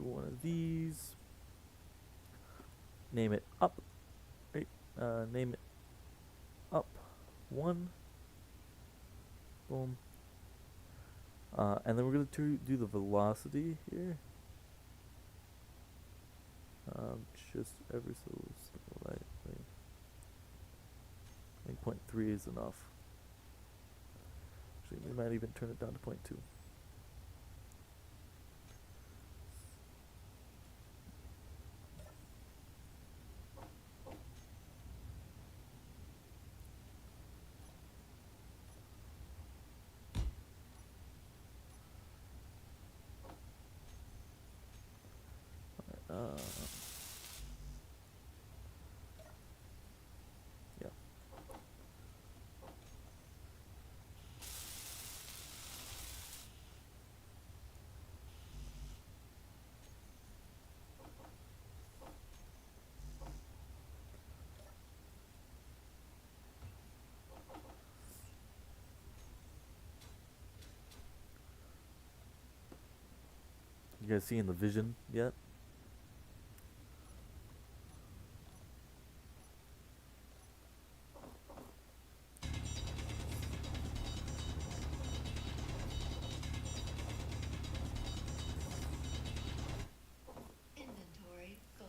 one of these. Name it up. Right. Name it up. 1. Boom. And then we're going to do the velocity here. Just ever so slightly. I think 0.3 is enough. Actually, we might even turn it down to 0.2. Yeah. You guys seeing the vision yet? Inventory full.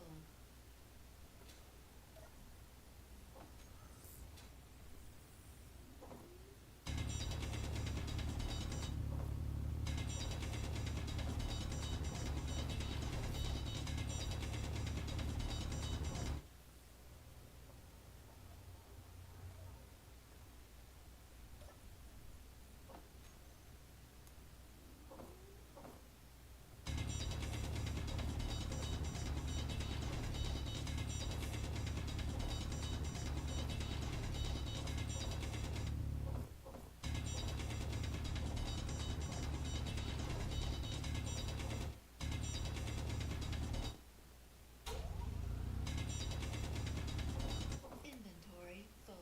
Inventory full.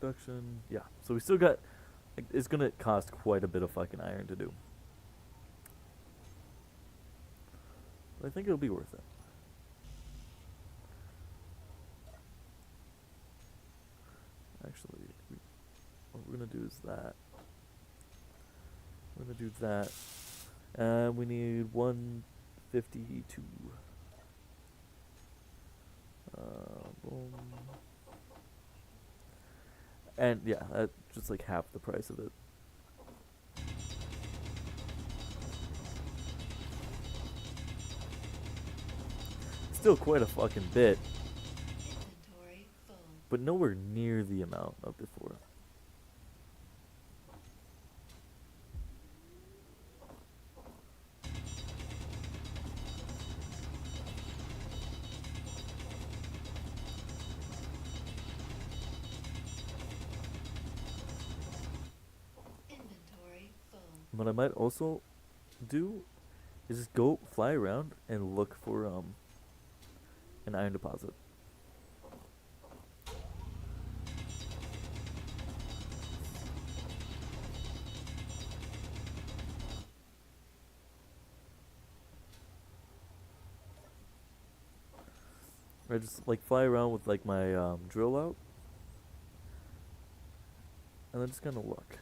Production. Yeah. So we still got. Like, it's gonna cost quite a bit of fucking iron to do. But I think it'll be worth it. Actually, what we're gonna do is that. We're gonna do that. And we need 152. Boom. And yeah, that's just like half the price of it. Still quite a fucking bit, Inventory full. but nowhere near the amount of before. Inventory full. What I might also do is just go fly around and look for an iron deposit. I just like fly around with like my drill out, and then just kind of look.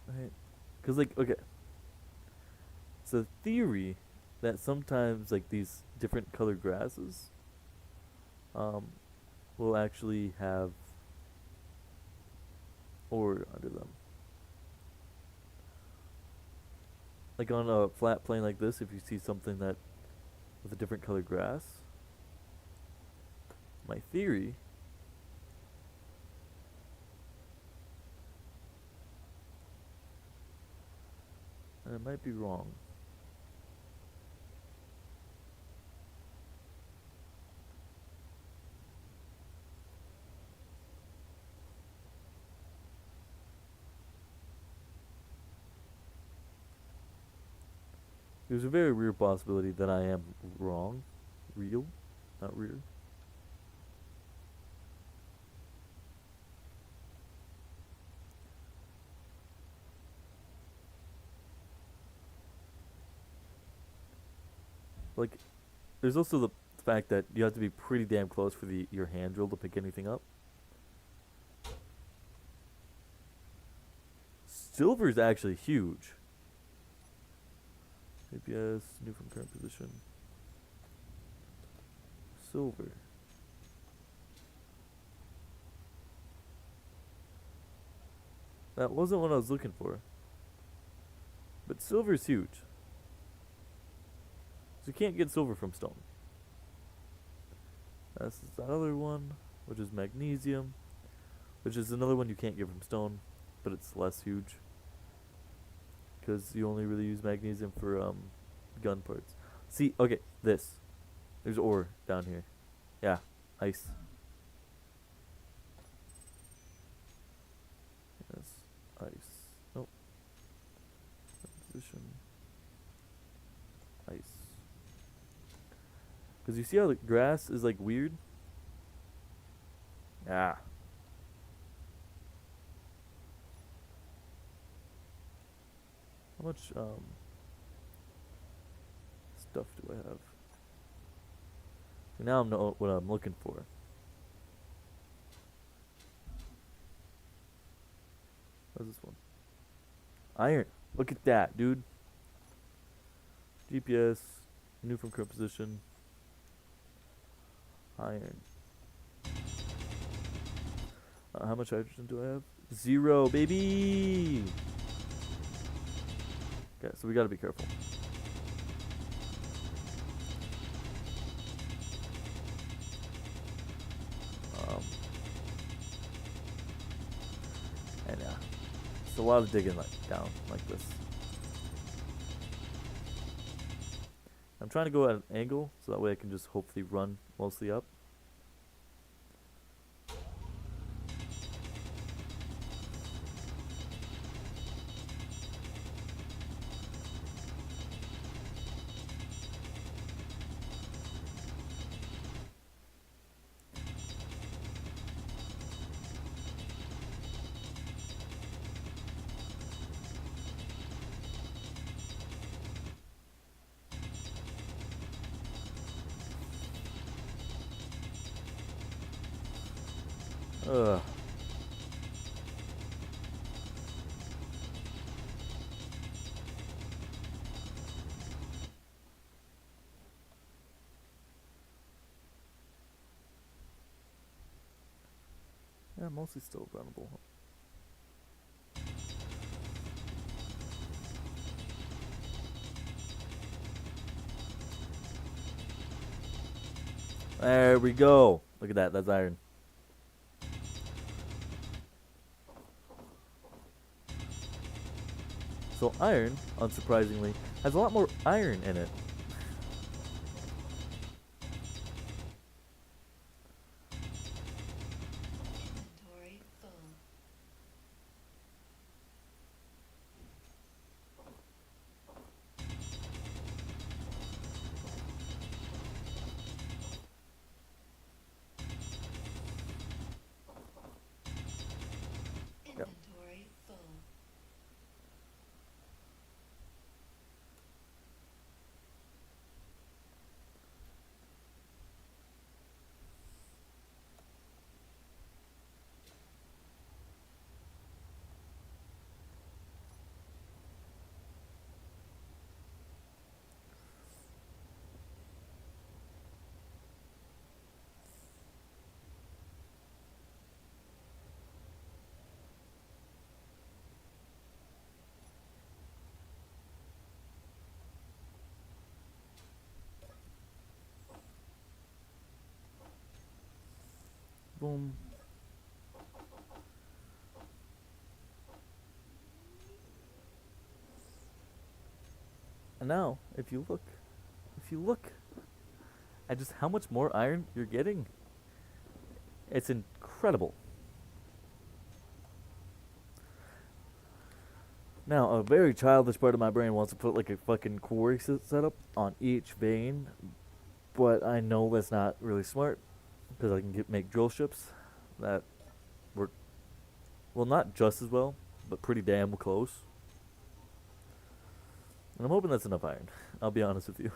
Right? Cause like okay, it's a theory that sometimes like these different colored grasses, um, will actually have ore under them. Like on a flat plane like this, if you see something that with a different colored grass, my theory and it might be wrong. There's a very real possibility that I am wrong. Real, not real. Like, there's also the fact that you have to be pretty damn close for your hand drill to pick anything up. Silver is actually huge. APS, new from current position. Silver. That wasn't what I was looking for. But silver is huge. So you can't get silver from stone. That's the other one, which is magnesium, which is another one you can't get from stone, but it's less huge. Because you only really use magnesium for gun parts. See, okay, this. There's ore down here. Yeah, ice. Yes, ice. Nope. Position. Ice. Because you see how the grass is like weird? Ah. How much stuff do I have? So now I know what I'm looking for. What's this one? Iron. Look at that, dude. GPS. New from current position. Iron. How much hydrogen do I have? 0, baby! Okay, so we gotta be careful. And yeah, it's a lot of digging down like this. I'm trying to go at an angle so that way I can just hopefully run mostly up. Ugh. Yeah, mostly still runnable. There we go. Look at that. That's iron. So iron, unsurprisingly, has a lot more iron in it. Inventory full. Yep. Inventory full. Boom. And now, if you look at just how much more iron you're getting, it's incredible. Now, a very childish part of my brain wants to put like a fucking quarry setup on each vein, but I know that's not really smart because I can make drill ships that work, well, not just as well, but pretty damn close. And I'm hoping that's enough iron. I'll be honest with you.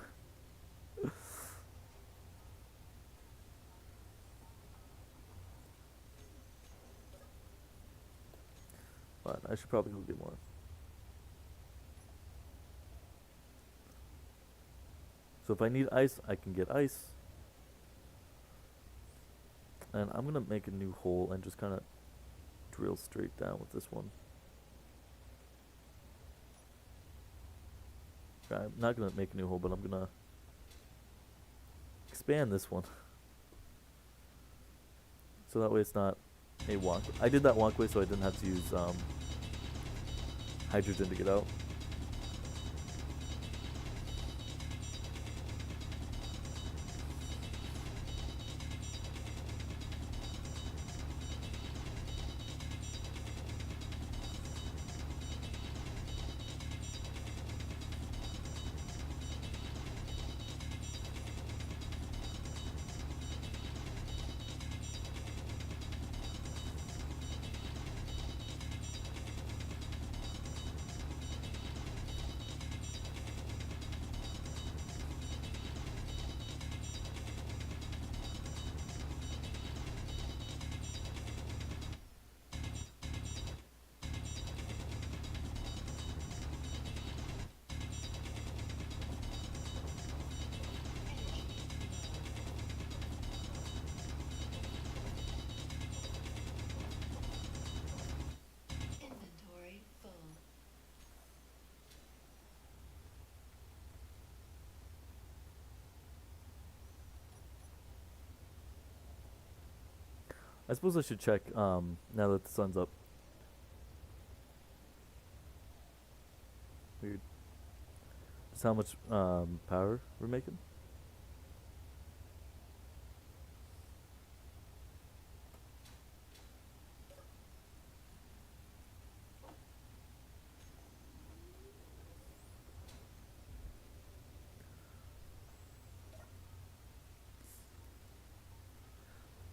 I should probably go get more. So if I need ice, I can get ice. And I'm gonna make a new hole and just kind of drill straight down with this one. I'm not gonna make a new hole, but I'm gonna expand this one. So that way it's not a walk. I did that walkway so I didn't have to use hydrogen to get out. Inventory full. I suppose I should check now that the sun's up. Weird. Just how much power we're making.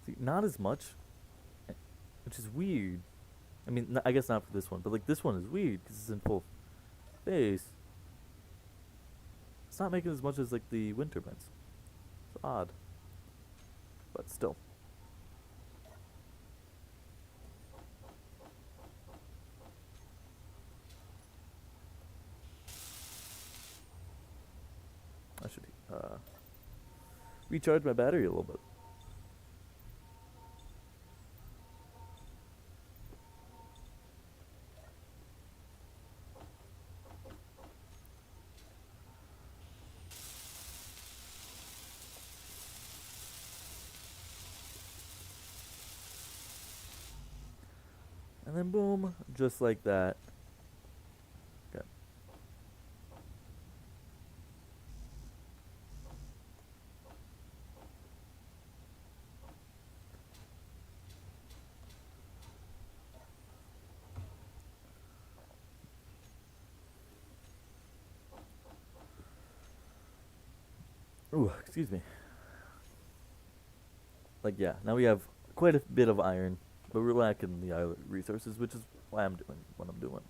See, not as much, which is weird. I mean, I guess not for this one, but like this one is weird because it's in full face. It's not making as much as like the wind turbines. It's odd, but still. I should recharge my battery a little bit. And then boom, just like that. Okay. Ooh, excuse me. Like, yeah, now we have quite a bit of iron, but we're lacking the other resources, which is why I'm doing what I'm doing.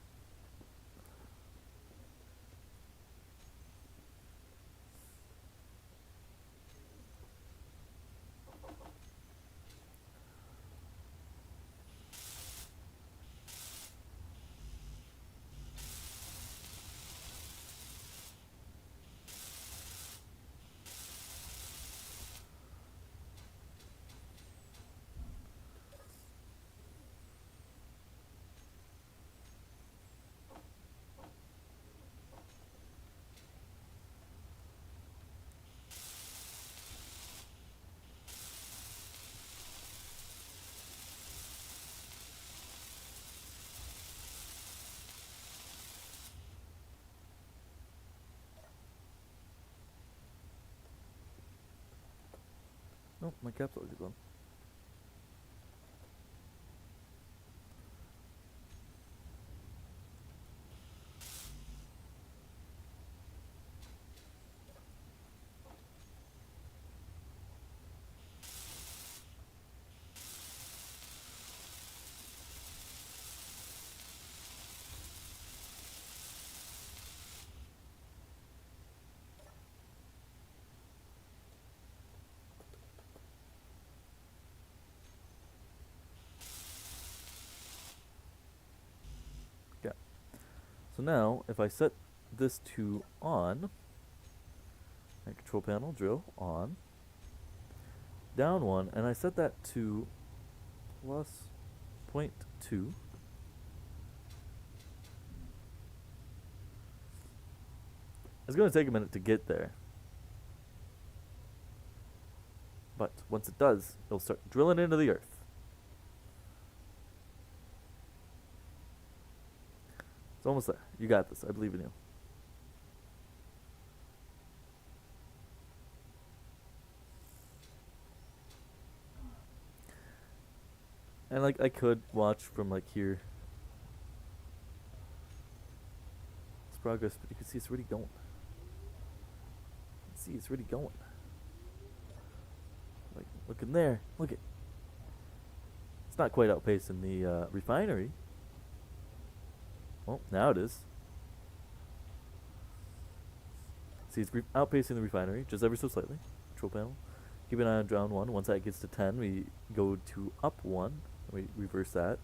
Oh, my caps lock is on. So now, if I set this to on, and control panel, drill, on, down 1, and I set that to plus 0.2, it's going to take a minute to get there. But once it does, it'll start drilling into the earth. It's almost there. You got this. I believe in you. And like I could watch from like here. It's progress, but you can see it's really going. You can see it's really going. Like look in there. Look at. It's not quite outpacing the refinery. Well, now it is. See, it's outpacing the refinery just ever so slightly. Control panel. Keep an eye on down 1. Once that gets to 10, we go to up 1. We reverse that.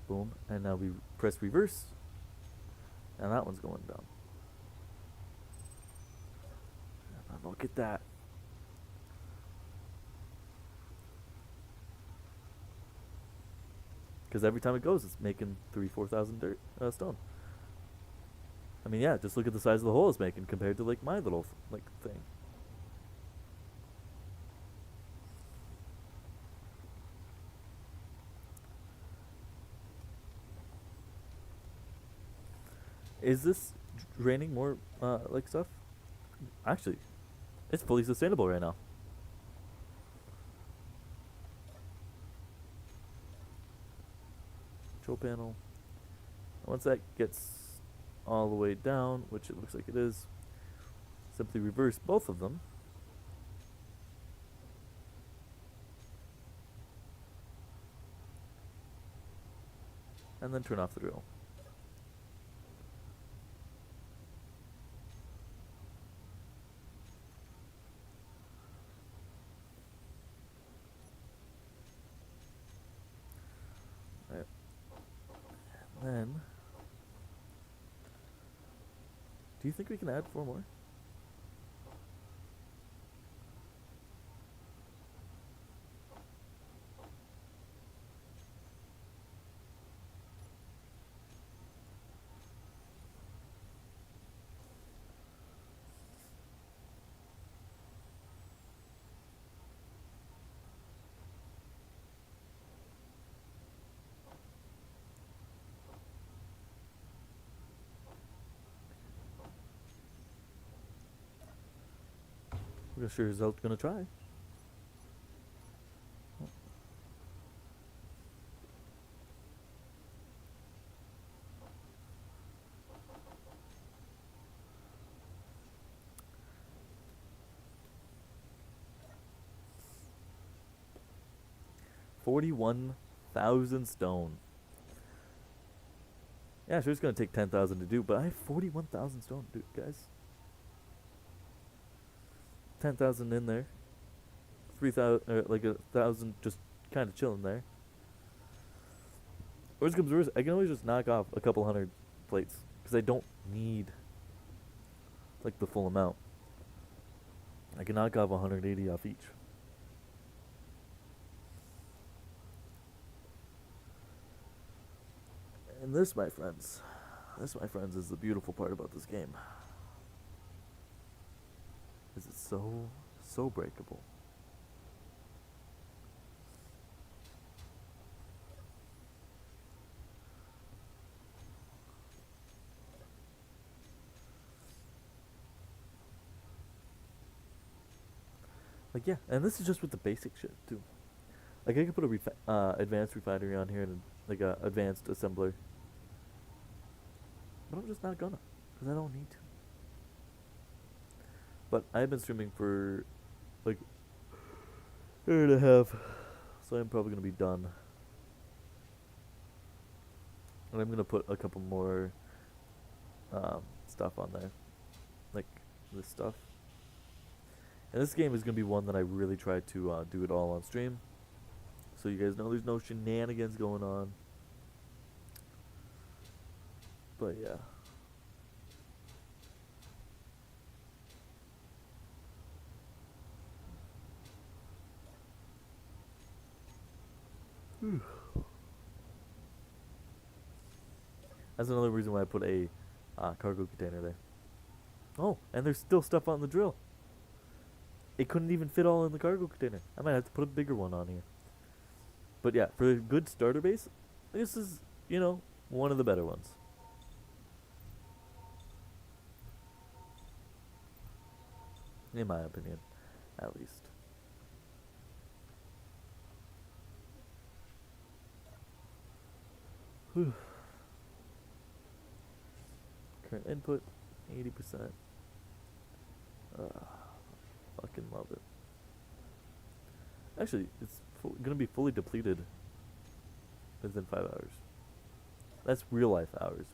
Boom. And now we press reverse. And that one's going down. And look at that. Because every time it goes, it's making 4,000 stone. I mean, yeah, just look at the size of the hole it's making compared to like my little thing. Is this draining more like stuff? Actually, it's fully sustainable right now. Control panel. Once that gets all the way down, which it looks like it is, simply reverse both of them. And then turn off the drill. Right. And then, do you think we can add 4 more? We're sure as hell gonna try. $41,000 stone. Yeah, sure it's gonna take 10,000 to do, but I have 41,000 stone, dude, guys. 10,000 in there. 3,000, like 1,000 just kind of chilling there. Worst comes to worst, I can always just knock off a couple hundred plates because I don't need like the full amount. I can knock off 180 off each. And this, my friends, is the beautiful part about this game. Is it so breakable. Like, yeah, and this is just with the basic shit, too. Like, I could put a advanced refinery on here and, like, a advanced assembler. But I'm just not gonna, because I don't need to. But I've been streaming for, like, a year and a half, so I'm probably gonna be done. And I'm gonna put a couple more stuff on there, like this stuff. And this game is gonna be one that I really try to do it all on stream. so you guys know there's no shenanigans going on. But yeah. That's another reason why I put a cargo container there. Oh, and there's still stuff on the drill. It couldn't even fit all in the cargo container. I might have to put a bigger one on here. But yeah, for a good starter base, this is, one of the better ones. In my opinion, at least. Whew. Current input, 80%. Fucking love it. Actually, it's gonna be fully depleted within 5 hours. That's real life hours.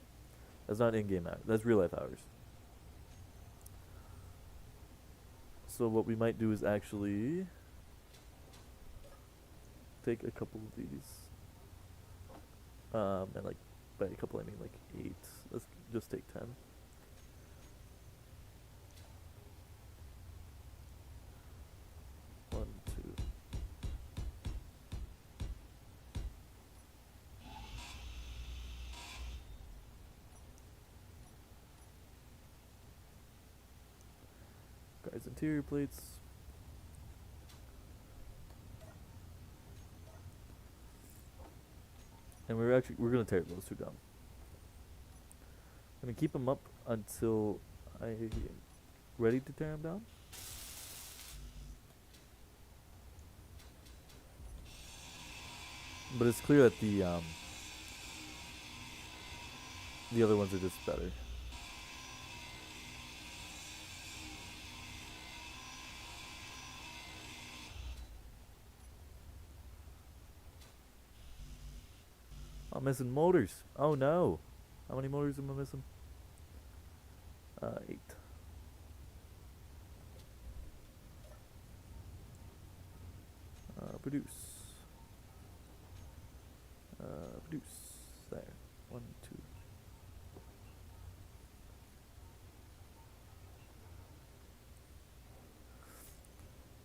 That's not in-game hours. That's real life hours. So what we might do is actually take a couple of these. And like, by a couple I mean like 8. Let's just take 10. One, two. Guys, interior plates. And we're gonna tear those two down. I'm gonna keep them up until I'm ready to tear them down. But it's clear that the other ones are just better. I'm missing motors. Oh no. How many motors am I missing? 8. Produce. Produce. There. 1, 2.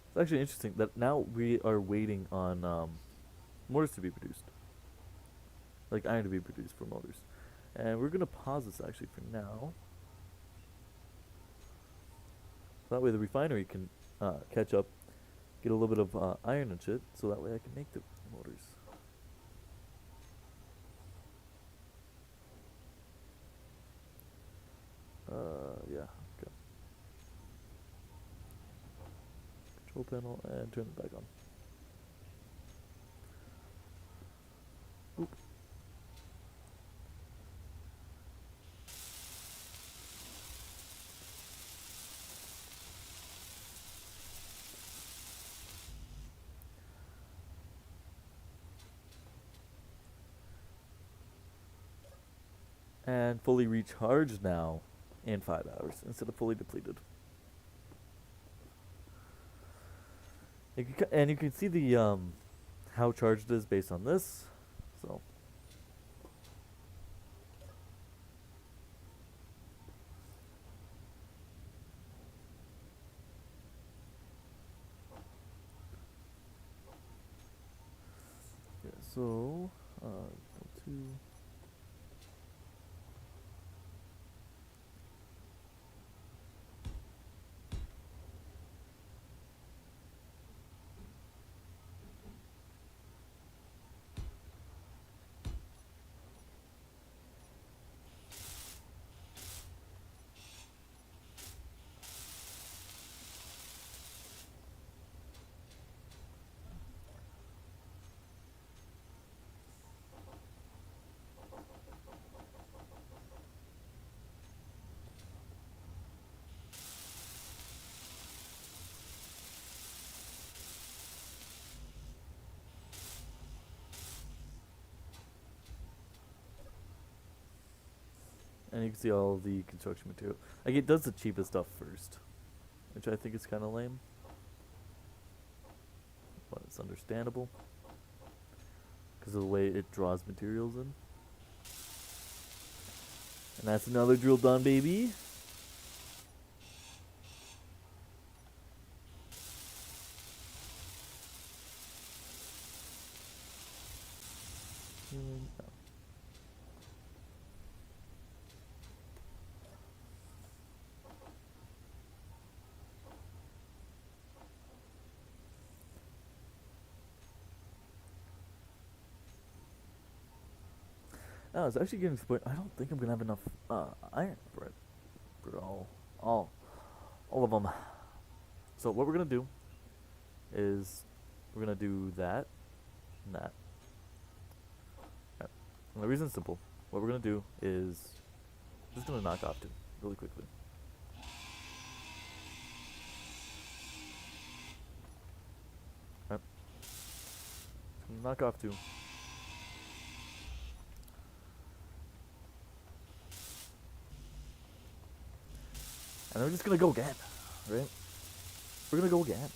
It's actually interesting that now we are waiting on motors to be produced. Like iron to be produced for motors. And we're going to pause this actually for now. So that way the refinery can catch up, get a little bit of iron and shit, so that way I can make the motors. Yeah, okay. Control panel and turn it back on. Oop. And fully recharged now in 5 hours instead of fully depleted. And you can see the how charged it is based on this. So yeah, so go to and you can see all the construction material. Like it does the cheapest stuff first, which I think is kind of lame, but it's understandable. because of the way it draws materials in. And that's another drill done, baby. Oh. I was actually getting to the point. I don't think I'm gonna have enough iron for it. For all of them. So what we're gonna do is we're gonna do that and that. Right. And the reason's simple. What we're gonna do is just gonna knock off two really quickly. Right. Just gonna knock off two. And we're just gonna go again, right? We're gonna go again.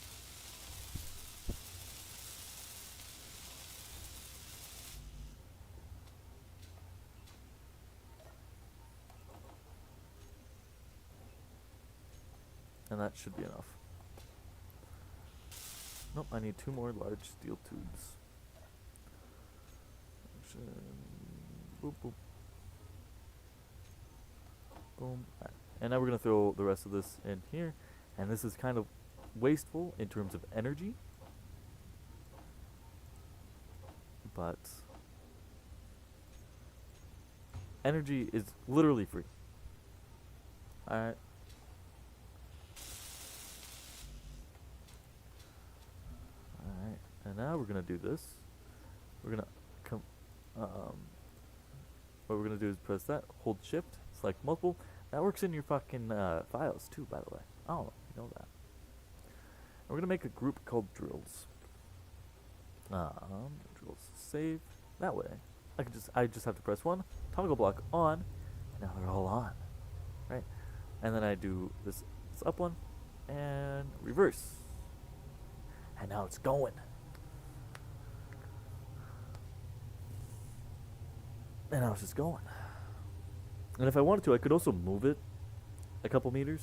And that should be enough. Nope, I need 2 more large steel tubes. Boop, boop. Boom. Right. And now we're going to throw the rest of this in here. And this is kind of wasteful in terms of energy. But energy is literally free. Alright. Alright. And now we're going to do this. We're going to come... what we're going to do is press that, hold shift, select multiple. That works in your fucking files too, by the way. Oh, you know that. And we're gonna make a group called drills. Drills save. That way, I just have to press 1, toggle block on, and now they're all on, right? And then I do this up one, and reverse, and now it's going. And now it's just going. And if I wanted to, I could also move it a couple meters.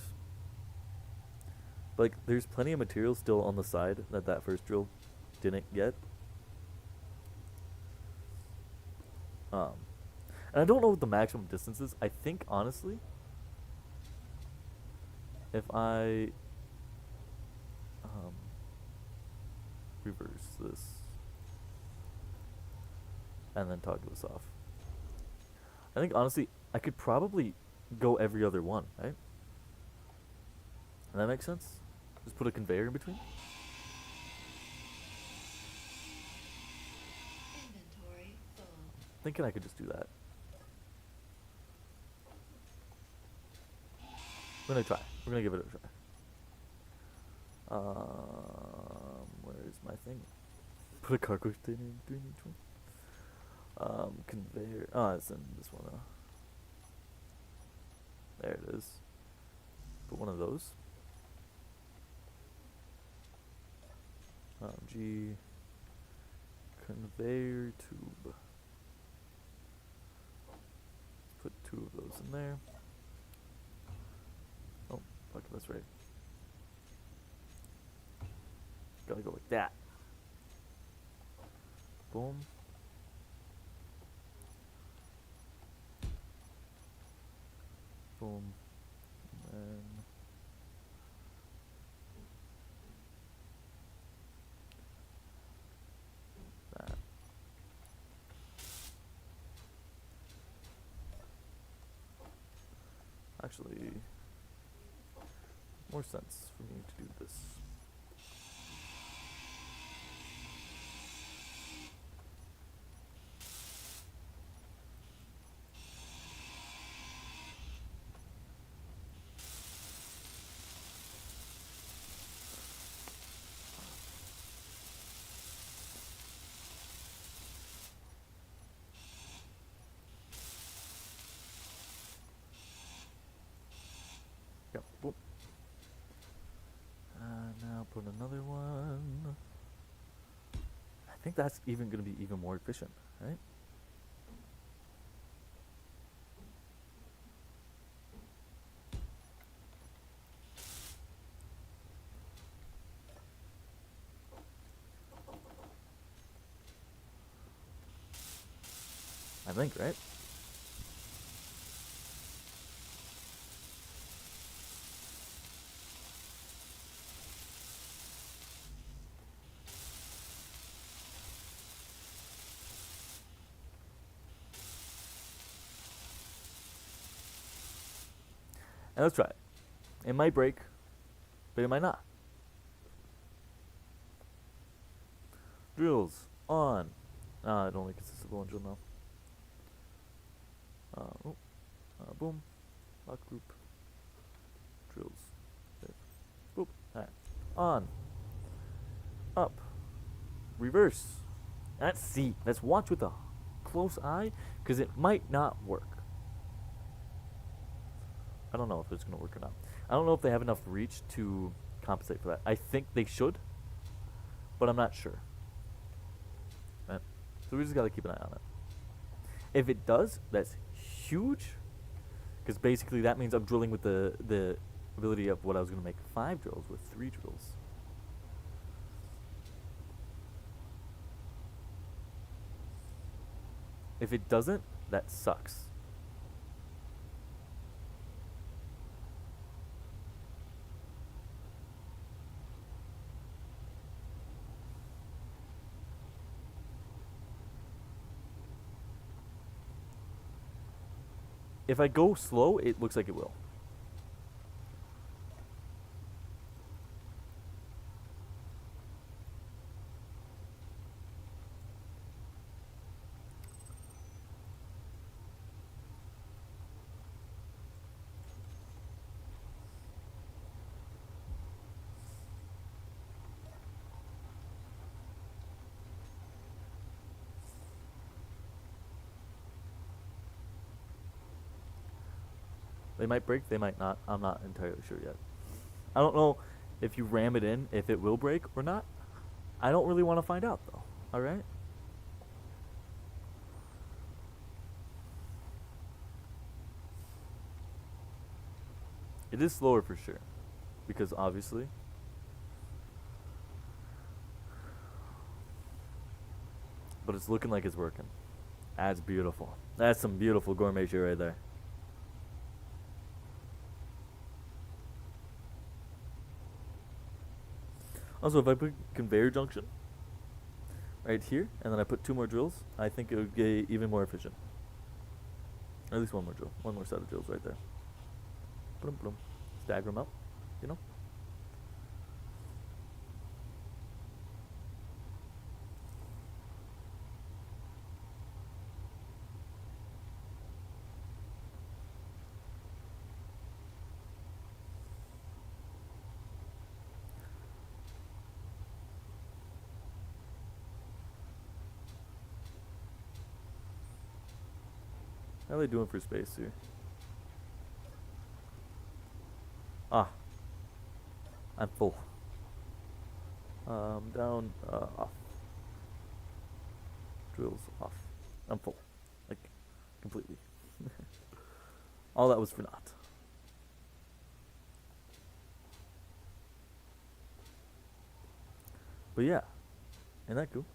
But, like, there's plenty of material still on the side that first drill didn't get. And I don't know what the maximum distance is. I think, honestly, if I reverse this and then toggle this off, I think, honestly, I could probably go every other one, right? And that makes sense? Just put a conveyor in between? Inventory full. Thinking I could just do that. We're gonna try. We're gonna give it a try. Where is my thing? Put a cargo container in between each one. Conveyor. Oh, it's in this one. There it is. Put one of those. G. Conveyor tube. Let's put 2 of those in there. Oh, fuck, that's right. Gotta go like that. Boom. Boom. And that. Actually, more sense for me to do this. Yep. Boom. think that's even going to be even more efficient, right? I think, right? And let's try it. It might break, but it might not. Drills on. It only consists of one drill now. Boom. Lock group. Drills. There. Boop. Alright. On. Up. Reverse. Let's see. Let's watch with a close eye, because it might not work. I don't know if it's going to work or not. I don't know if they have enough reach to compensate for that. I think they should, but I'm not sure. Right? So we just got to keep an eye on it. If it does, that's huge, because basically that means I'm drilling with the ability of what I was going to make 5 drills with 3 drills. If it doesn't, that sucks. If I go slow, it looks like it will. They might break, they might not. I'm not entirely sure yet. I don't know if you ram it in, if it will break or not. I don't really want to find out, though. Alright? It is slower for sure. Because obviously. But it's looking like it's working. That's beautiful. That's some beautiful gourmet shit right there. Also, if I put conveyor junction right here, and then I put 2 more drills, I think it would get even more efficient. Or at least 1 more drill. 1 more set of drills right there. Boom, boom. Stagger them up, you know? How are they doing for space here? Ah. I'm full. Down, off. Drills off. I'm full. Like, completely. All that was for naught. But yeah. Isn't that cool?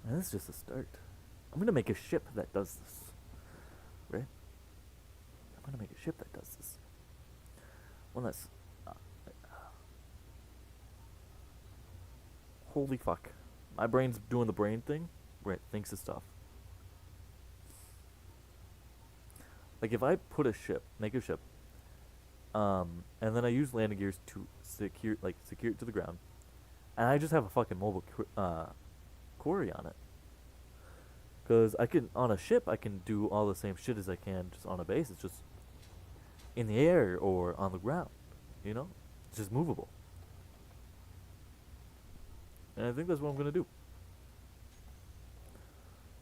And this is just a start. I'm gonna make a ship that does this. Right? I'm gonna make a ship that does this. One that's... holy fuck. My brain's doing the brain thing where it thinks of stuff. Like if I put a ship, make a ship, and then I use landing gears to secure it to the ground, and I just have a fucking mobile quarry on it. Because I can, on a ship, I can do all the same shit as I can just on a base. It's just in the air or on the ground, you know? It's just movable. And I think that's what I'm going to do.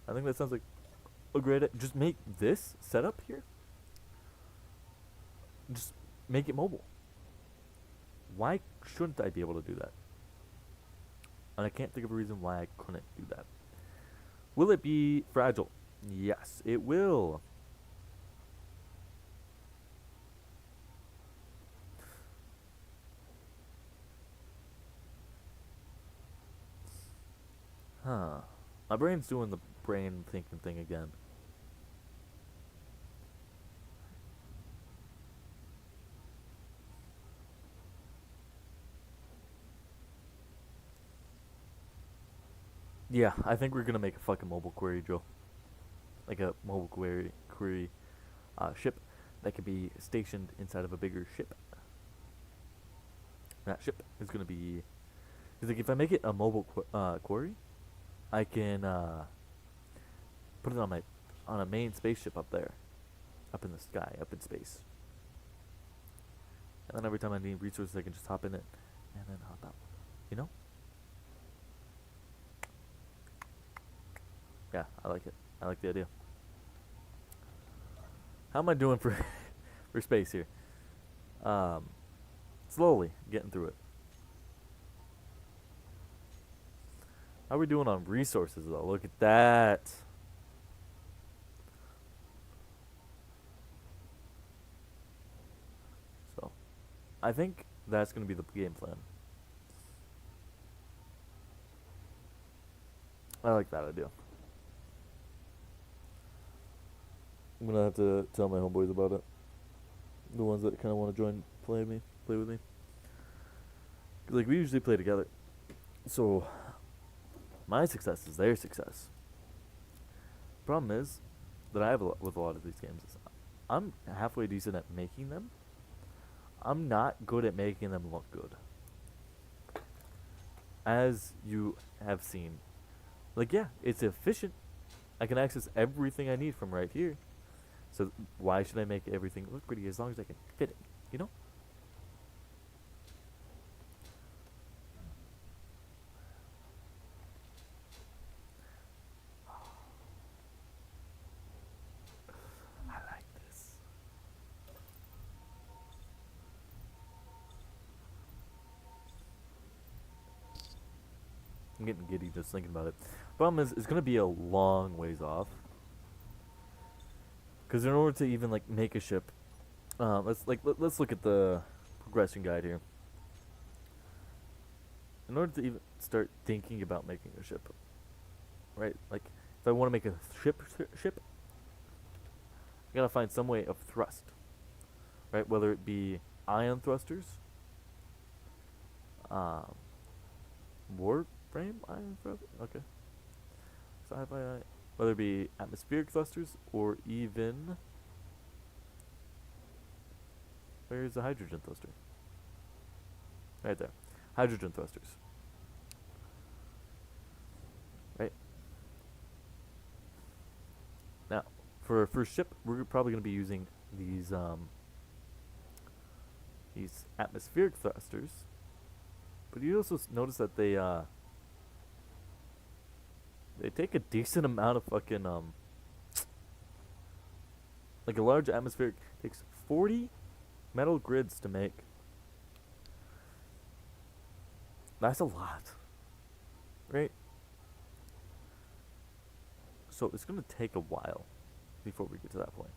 I think that sounds like a great idea. Just make this setup here. Just make it mobile. Why shouldn't I be able to do that? And I can't think of a reason why I couldn't do that. Will it be fragile? Yes, it will. Huh. My brain's doing the brain thinking thing again. Yeah, I think we're gonna make a fucking mobile query, Joe. Like a mobile query ship that could be stationed inside of a bigger ship. That ship is gonna be. Cause like if I make it a mobile query, I can put it on a main spaceship up there, up in the sky, up in space. And then every time I need resources, I can just hop in it and then hop out. You know? Yeah, I like it. I like the idea. How am I doing for for space here? Slowly getting through it. How are we doing on resources though? Look at that. So, I think that's gonna be the game plan. I like that idea. I'm gonna have to tell my homeboys about it. The ones that kind of want to play with me. 'Cause, like we usually play together, so my success is their success. Problem is that I have with a lot of these games is I'm halfway decent at making them. I'm not good at making them look good. As you have seen, like yeah, it's efficient. I can access everything I need from right here. So why should I make everything look pretty as long as I can fit it? You know? I like this. I'm getting giddy just thinking about it. Problem is, it's gonna be a long ways off. Because in order to even like make a ship, let's look at the progression guide here. In order to even start thinking about making a ship, right? Like if I want to make a ship, I gotta find some way of thrust, right? Whether it be ion thrusters, um, warframe ion thrusters, okay. Sci-fi, whether it be atmospheric thrusters or even where's the hydrogen thruster? Right there, hydrogen thrusters. Right now, for our first ship, we're probably gonna be using these atmospheric thrusters. But you also notice that they take a decent amount of fucking like a large atmospheric takes 40 metal grids to make. That's a lot, right? So it's gonna take a while before we get to that point.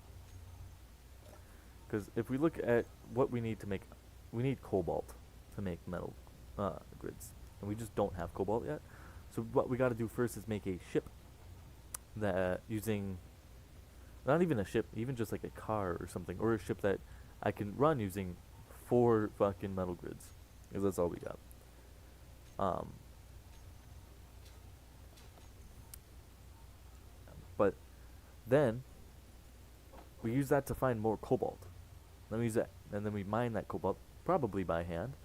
Because if we look at what we need to make, we need cobalt to make metal grids, and we just don't have cobalt yet. So what we got to do first is make a ship that using, not even a ship, even just like a car or something, or a ship that I can run using 4 fucking metal grids, because that's all we got. But then we use that to find more cobalt. Then we use that, and then we mine that cobalt, probably by hand,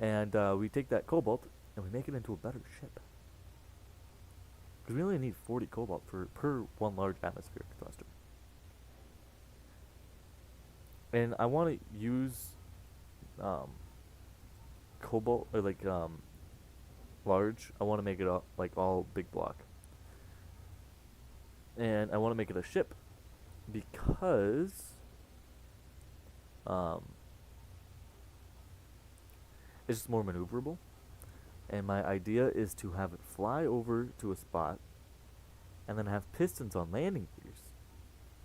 and we take that cobalt and we make it into a better ship. Because we only need 40 cobalt per one large atmospheric thruster. And I want to use cobalt, or like large. I want to make it all big block. And I want to make it a ship because it's just more maneuverable. And my idea is to have it fly over to a spot and then have pistons on landing gears.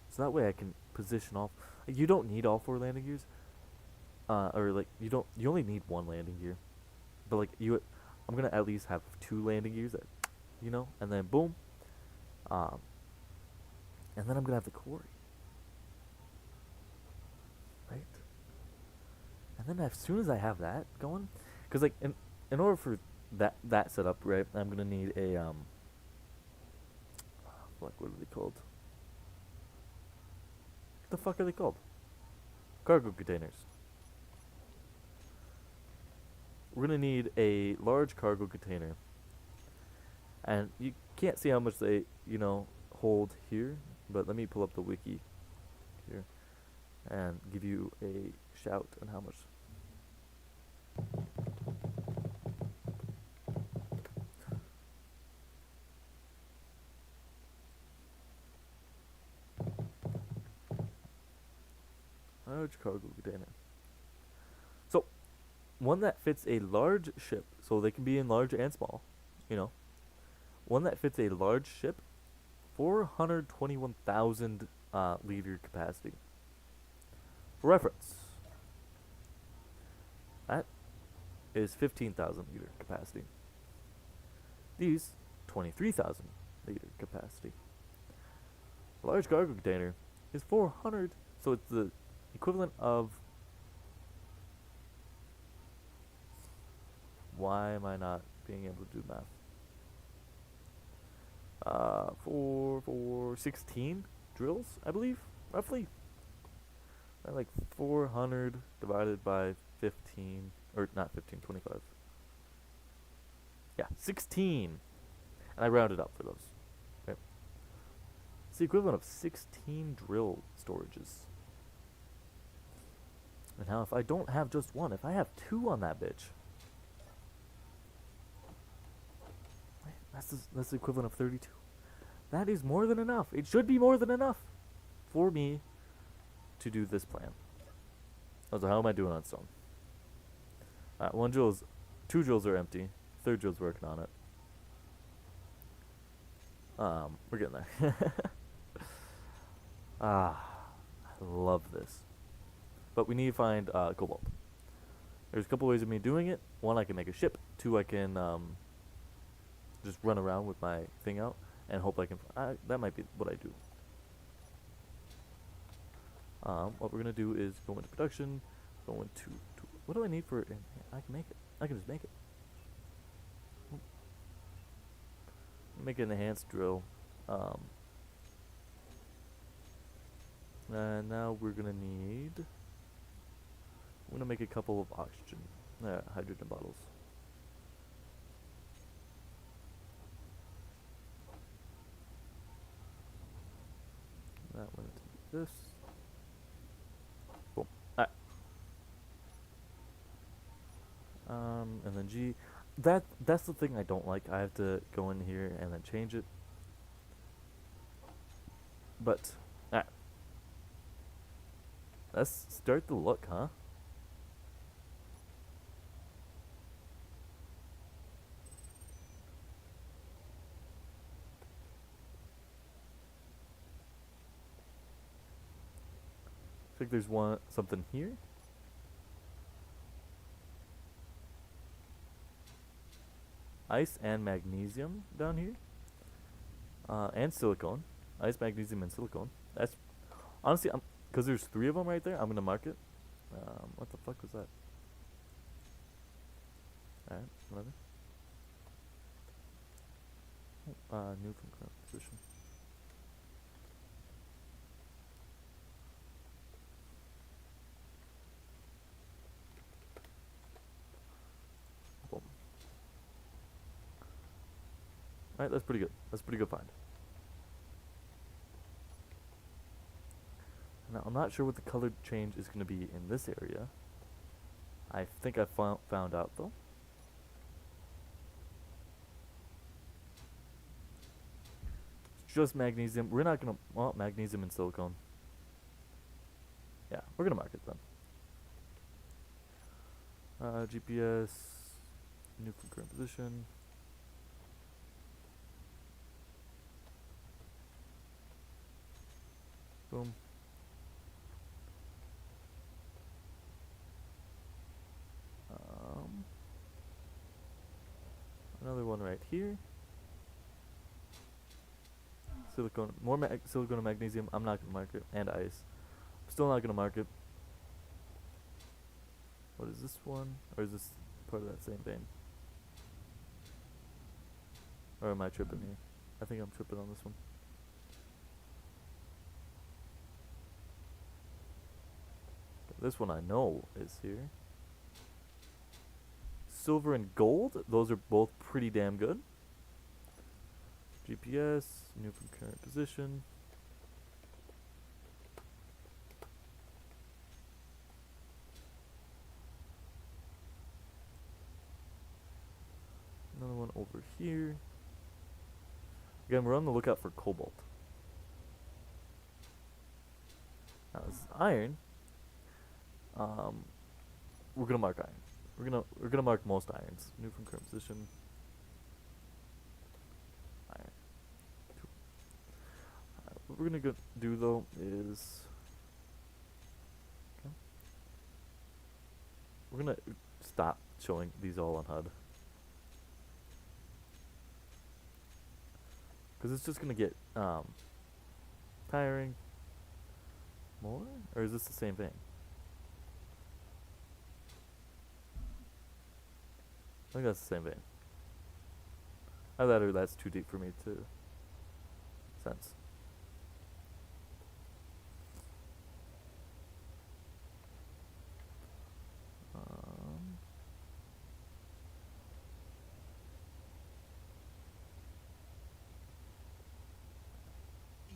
So that way I can position off. You don't need all 4 landing gears. Or like you only need 1 landing gear. But like I'm gonna at least have 2 landing gears that, and then boom. Um, and then I'm gonna have the quarry. Right? And then as soon as I have that going, because like in order for that setup, right, I'm gonna need a what are they called? What the fuck are they called? Cargo containers. We're gonna need a large cargo container, and you can't see how much they hold here, but let me pull up the wiki here and give you a shout on how much. Large cargo container. So, one that fits a large ship, so they can be in large and small, one that fits a large ship, 421,000 liter capacity. For reference, that is 15,000 liter capacity. These, 23,000 liter capacity. A large cargo container is 400, so it's the equivalent of. Why am I not being able to do math? 16 drills, I believe, roughly. Like 400 divided by 15, or not 15, 25. Yeah, 16. And I rounded up for those. Okay. It's the equivalent of 16 drill storages. And now if I don't have just one, if I have 2 on that bitch, that's the equivalent of 32. That is more than enough. It should be more than enough for me to do this plan. So how am I doing on stone? Alright, 2 drills are empty. 3rd drill's working on it. We're getting there. I love this. But we need to find cobalt. There's a couple ways of me doing it. 1, I can make a ship. 2, I can just run around with my thing out and hope I can. That might be what I do. What we're gonna do is go into production. Go into what do I need for it? I can make it. I can just make it. Make an enhanced drill. And now we're gonna need. I'm gonna make a couple of oxygen, hydrogen bottles. That went into this. Boom. Alright. And then G. That's the thing I don't like. I have to go in here and then change it. But, alright. Let's start the look, huh? I think there's something here. Ice and magnesium down here. And silicone. Ice, magnesium, and silicone. That's honestly, because there's 3 of them right there. I'm gonna mark it. What the fuck was that? Alright, whatever. New from current position. Boom. Alright, that's pretty good. That's a pretty good find. Now, I'm not sure what the color change is going to be in this area. I think I found out, though. It's just magnesium. We're not going to... Well, magnesium and silicone. Yeah, we're going to mark it then. GPS... New from current position. Boom. Another one right here. Silicone, silicone and magnesium. I'm not gonna mark it, and ice. Still not gonna mark it. What is this one? Or is this part of that same vein? Or am I tripping here? I think I'm tripping on this one. This one I know is here. Silver and gold. Those are both pretty damn good. GPS, new from current position. Another one over here. Again, we're on the lookout for cobalt. Now this is iron. We're gonna mark iron. We're gonna mark most irons. New from current position. Iron. What we're gonna do though is we're gonna stop showing these all on HUD. Because it's just gonna get tiring. More? Or is this the same thing? I think that's the same vein. Either that's too deep for me to sense.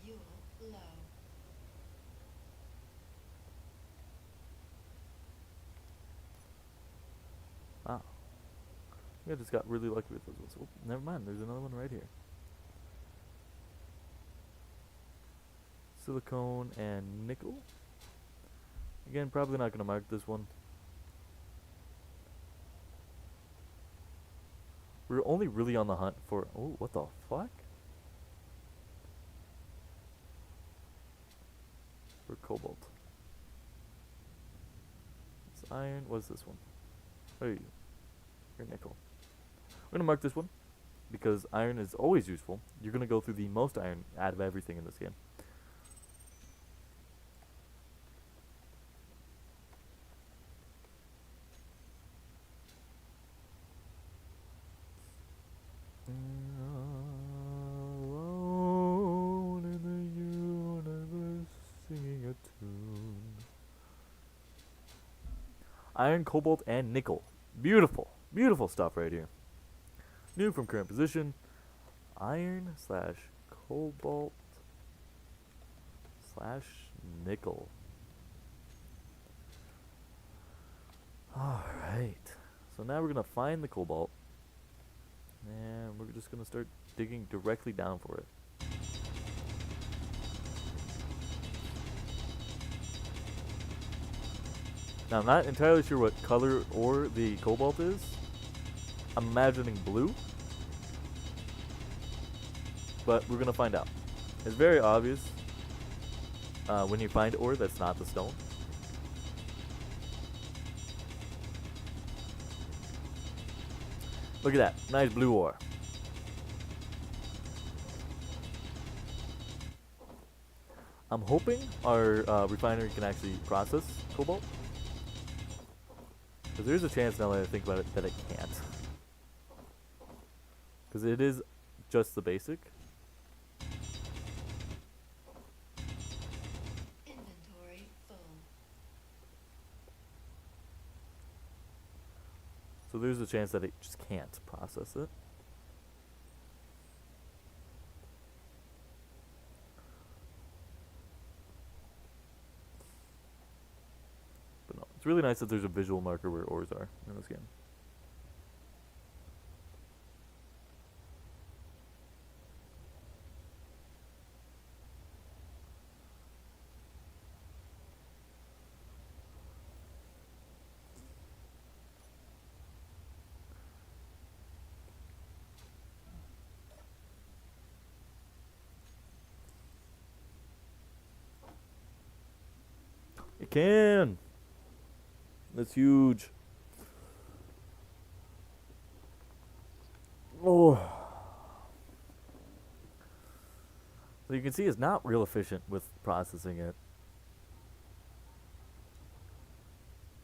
Fuel low. Wow. I just got really lucky with those ones. Oh, never mind, there's another one right here. Silicone and nickel. Again, probably not going to mark this one. We're only really on the hunt for... Oh, what the fuck? For cobalt. It's iron. What's this one? Where are you? You're nickel. We're going to mark this one because iron is always useful. You're going to go through the most iron out of everything in this game. Alone in the universe, singing a tune. Iron, cobalt, and nickel. Beautiful. Beautiful stuff right here. New from current position. Iron slash cobalt slash nickel. Alright. So now we're going to find the cobalt. And we're just going to start digging directly down for it. Now I'm not entirely sure what color ore the cobalt is. I'm imagining blue. But we're going to find out. It's very obvious when you find ore that's not the stone. Look at that. Nice blue ore. I'm hoping our refinery can actually process cobalt. Because there's a chance now that I think about it that it can't. Because it is just the basic. Inventory full. So there's a chance that it just can't process it. But no, it's really nice that there's a visual marker where ores are in this game. It can. That's huge. Oh. So you can see it's not real efficient with processing it.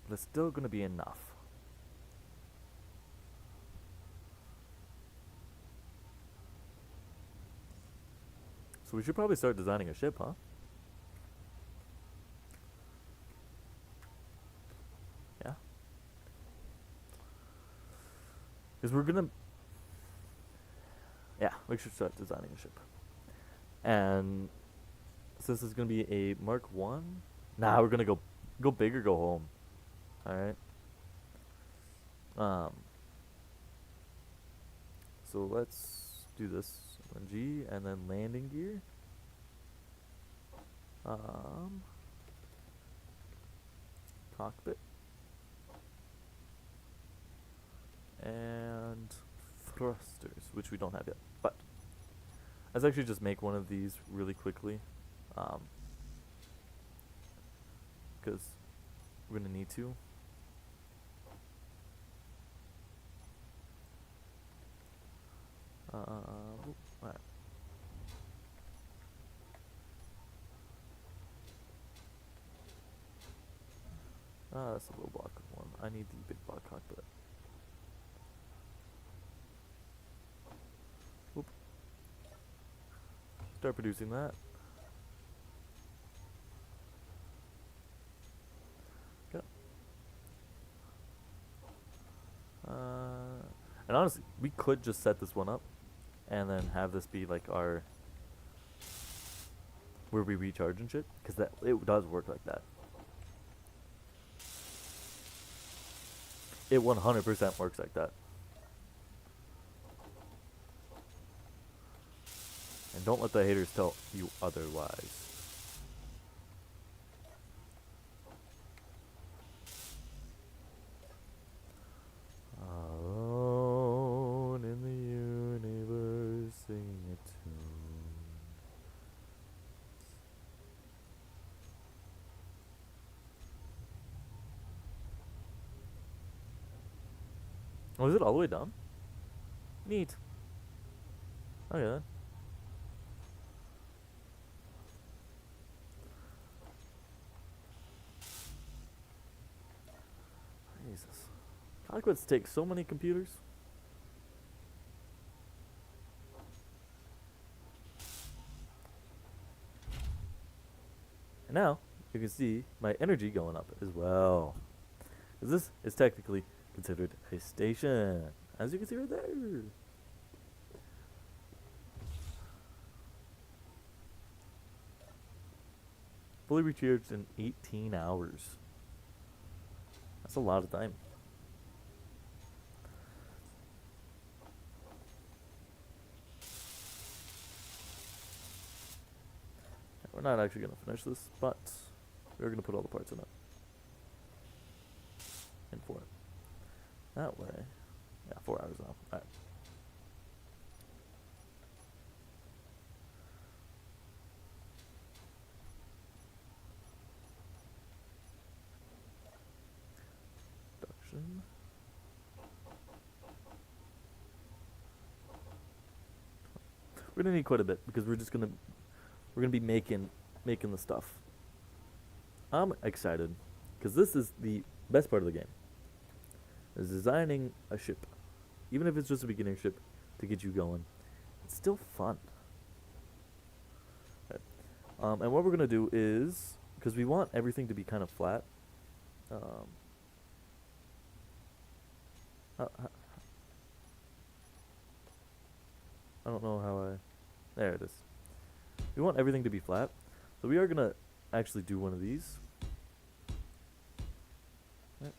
But it's still going to be enough. So we should probably start designing a ship, huh? Yeah. Because we're going to... Yeah, we should start designing a ship. And since it's going to be a Mark 1... Nah, we're going to go big or go home. Alright. So let's do this. G and then landing gear. Cockpit. And thrusters, which we don't have yet. But let's actually just make one of these really quickly. Because we're going to need to. Alright. That's a little block one. I need the big block cockpit. Whoop. Start producing that. Okay. And honestly, we could just set this one up and then have this be like our where we recharge and shit, because that it does work like that. It 100% works like that. And don't let the haters tell you otherwise. Alone in the universe, singing a tune. Oh, is it all the way down? Neat. Okay then. Jesus. Cockpits take so many computers. And now, you can see my energy going up as well. Because this is technically considered a station, as you can see right there. Fully recharged in 18 hours. That's a lot of time. We're not actually going to finish this, but we're going to put all the parts in it. In for it. That way. Yeah, 4 hours now. Alright. Production. We're gonna need quite a bit because we're gonna be making the stuff. I'm excited because this is the best part of the game. Is designing a ship, even if it's just a beginner ship to get you going. It's still fun. Okay. And what we're gonna do is, because we want everything to be kind of flat. I don't know how I. There it is. We want everything to be flat, so we are gonna actually do one of these. Right.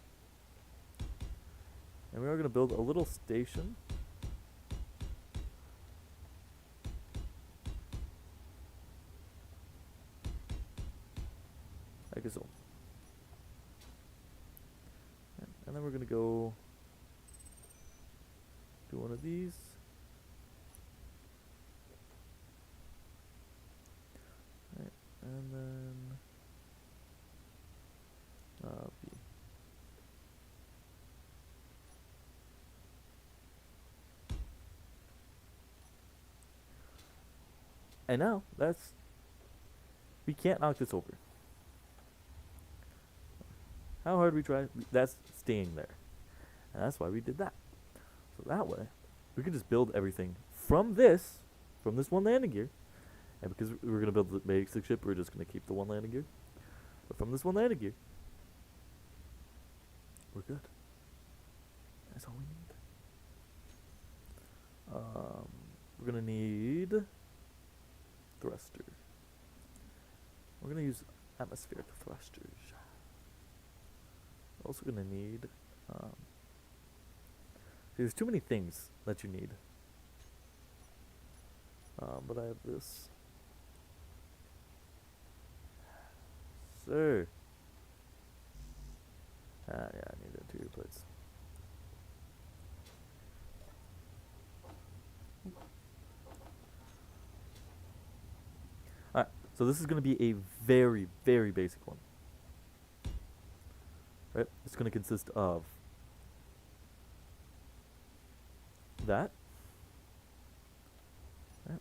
And we are gonna build a little station. I guess so. And then we're gonna go do one of these. Right, and then And now we can't knock this over. How hard we try, that's staying there. And that's why we did that. So that way, we can just build everything from this one landing gear. And because we're going to build the basic ship, we're just going to keep the one landing gear. But from this one landing gear, we're good. That's all we need. We're going to need thruster. We're going to use atmospheric thrusters. We're also going to need... there's too many things that you need. But I have this. Sir. Yeah, I need interior plates. Alright, so this is going to be a very, very basic one. Right? It's going to consist of that. Right.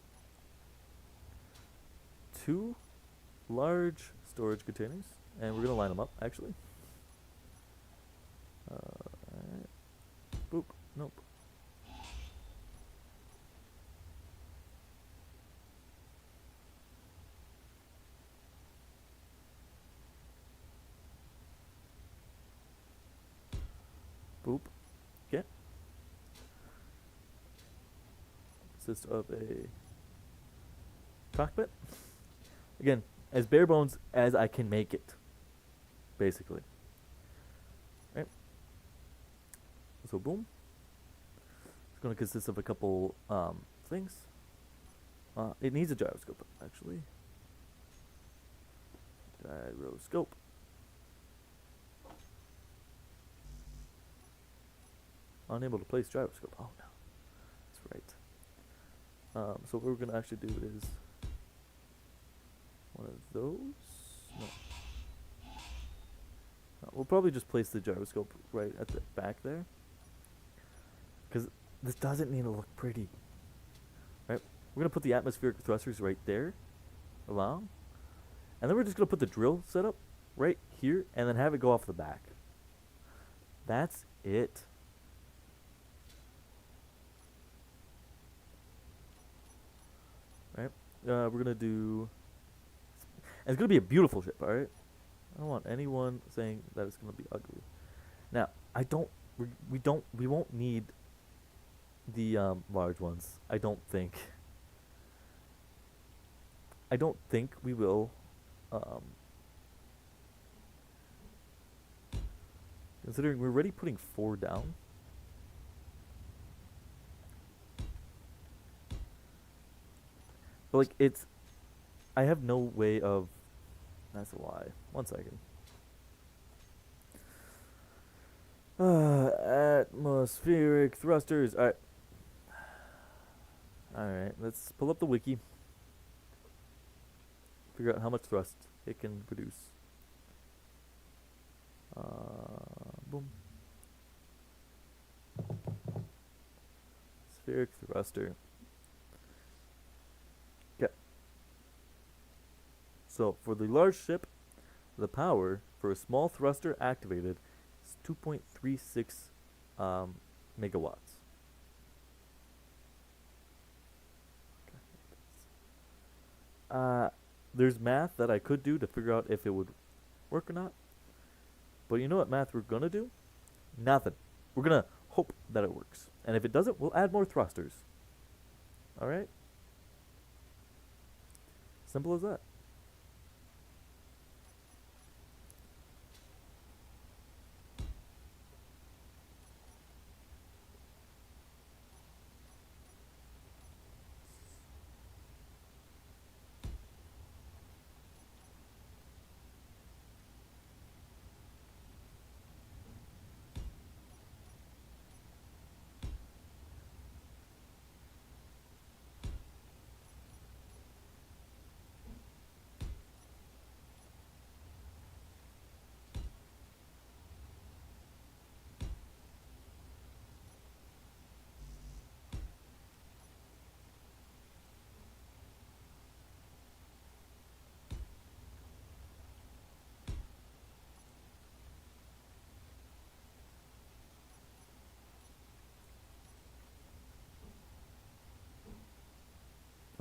2 large storage containers, and we're going to line them up, actually. Alright. Boop. Nope. Boop. Okay. Consists of a cockpit. Again, as bare bones as I can make it, basically. Right. So boom. It's going to consist of a couple things. It needs a gyroscope, actually. Gyroscope. Unable to place gyroscope. Oh no, that's right. So what we're gonna actually do is one of those. No. We'll probably just place the gyroscope right at the back there, because this doesn't need to look pretty. Right? We're gonna put the atmospheric thrusters right there, along, and then we're just gonna put the drill setup right here, and then have it go off the back. That's it. Right? We're gonna do. And it's gonna be a beautiful ship, all right? I don't want anyone saying that it's gonna be ugly. Now, I don't. We won't need the large ones. I don't think. I don't think we will. Considering we're already putting 4 down. But like it's, I have no way of. That's a lie. 1 second. Atmospheric thrusters. All right. All right. Let's pull up the wiki. Figure out how much thrust it can produce. Boom. Spheric thruster. So for the large ship, the power for a small thruster activated is 2.36 megawatts. There's math that I could do to figure out if it would work or not. But you know what math we're going to do? Nothing. We're going to hope that it works. And if it doesn't, we'll add more thrusters. Alright? Simple as that.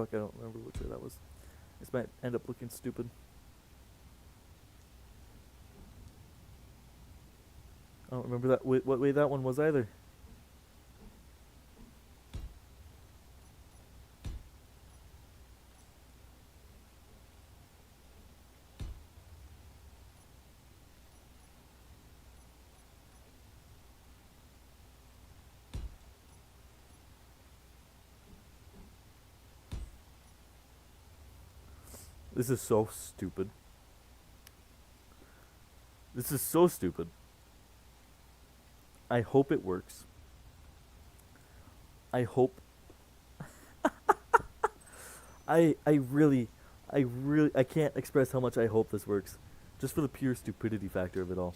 fuck, I don't remember which way that was. This might end up looking stupid. I don't remember that what way that one was either. This is so stupid. This is so stupid. I hope it works. I hope. I can't express how much I hope this works. Just for the pure stupidity factor of it all.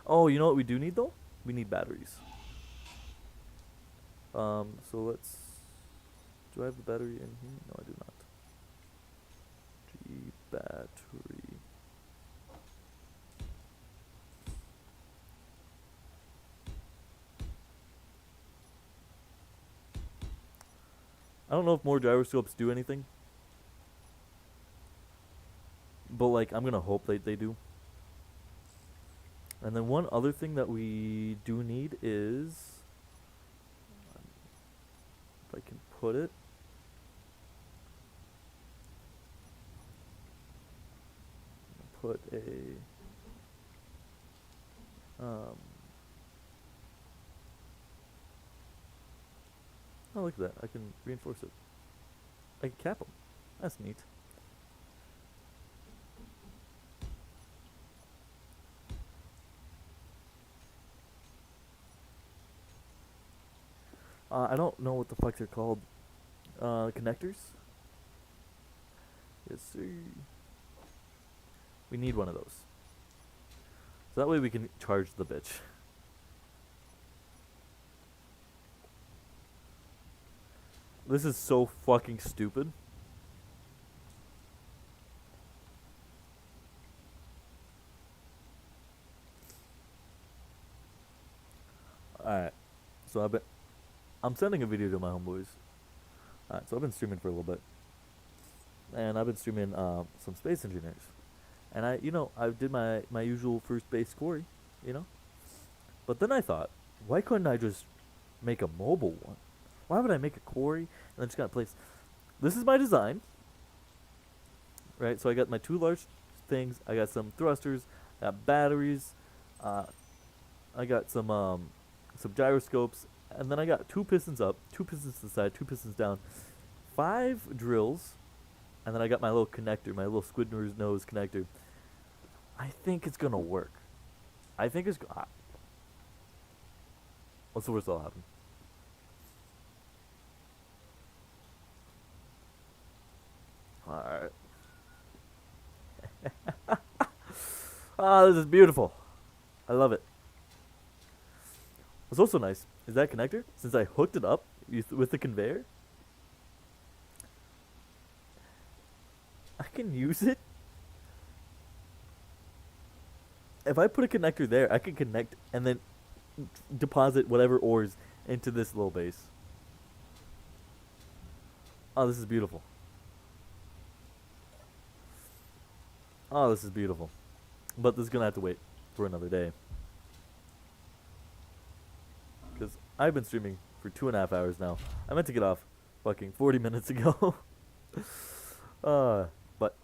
Oh, you know what we do need though? We need batteries. So let's. Do I have the battery in here? No, I do not. G battery. I don't know if more gyroscopes do anything. But like I'm gonna hope they do. And then one other thing that we do need is if I can put it. Put a oh, look at that. I can reinforce it. I can cap them. That's neat. I don't know what the fuck they're called. Connectors? Yes, sir. We need one of those. So that way we can charge the bitch. This is so fucking stupid. Alright. So I'm sending a video to my homeboys. Alright, so I've been streaming for a little bit. And I've been streaming some Space Engineers. And I did my usual first base quarry, you know? But then I thought, why couldn't I just make a mobile one? Why would I make a quarry and then just got a place? This is my design. Right, so I got my two large things. I got some thrusters, I got batteries, I got some gyroscopes, and then I got 2 pistons up, 2 pistons to the side, 2 pistons down, 5 drills, and then I got my little connector, my little squid nose connector. I think it's gonna work. I think it's. What's the worst that'll happen? Alright. Ah, this is beautiful. I love it. What's also nice is that connector, since I hooked it up with the conveyor, I can use it. If I put a connector there, I can connect and then deposit whatever ores into this little base. Oh, this is beautiful. Oh, this is beautiful. But this is going to have to wait for another day. Because I've been streaming for 2.5 hours now. I meant to get off fucking 40 minutes ago. But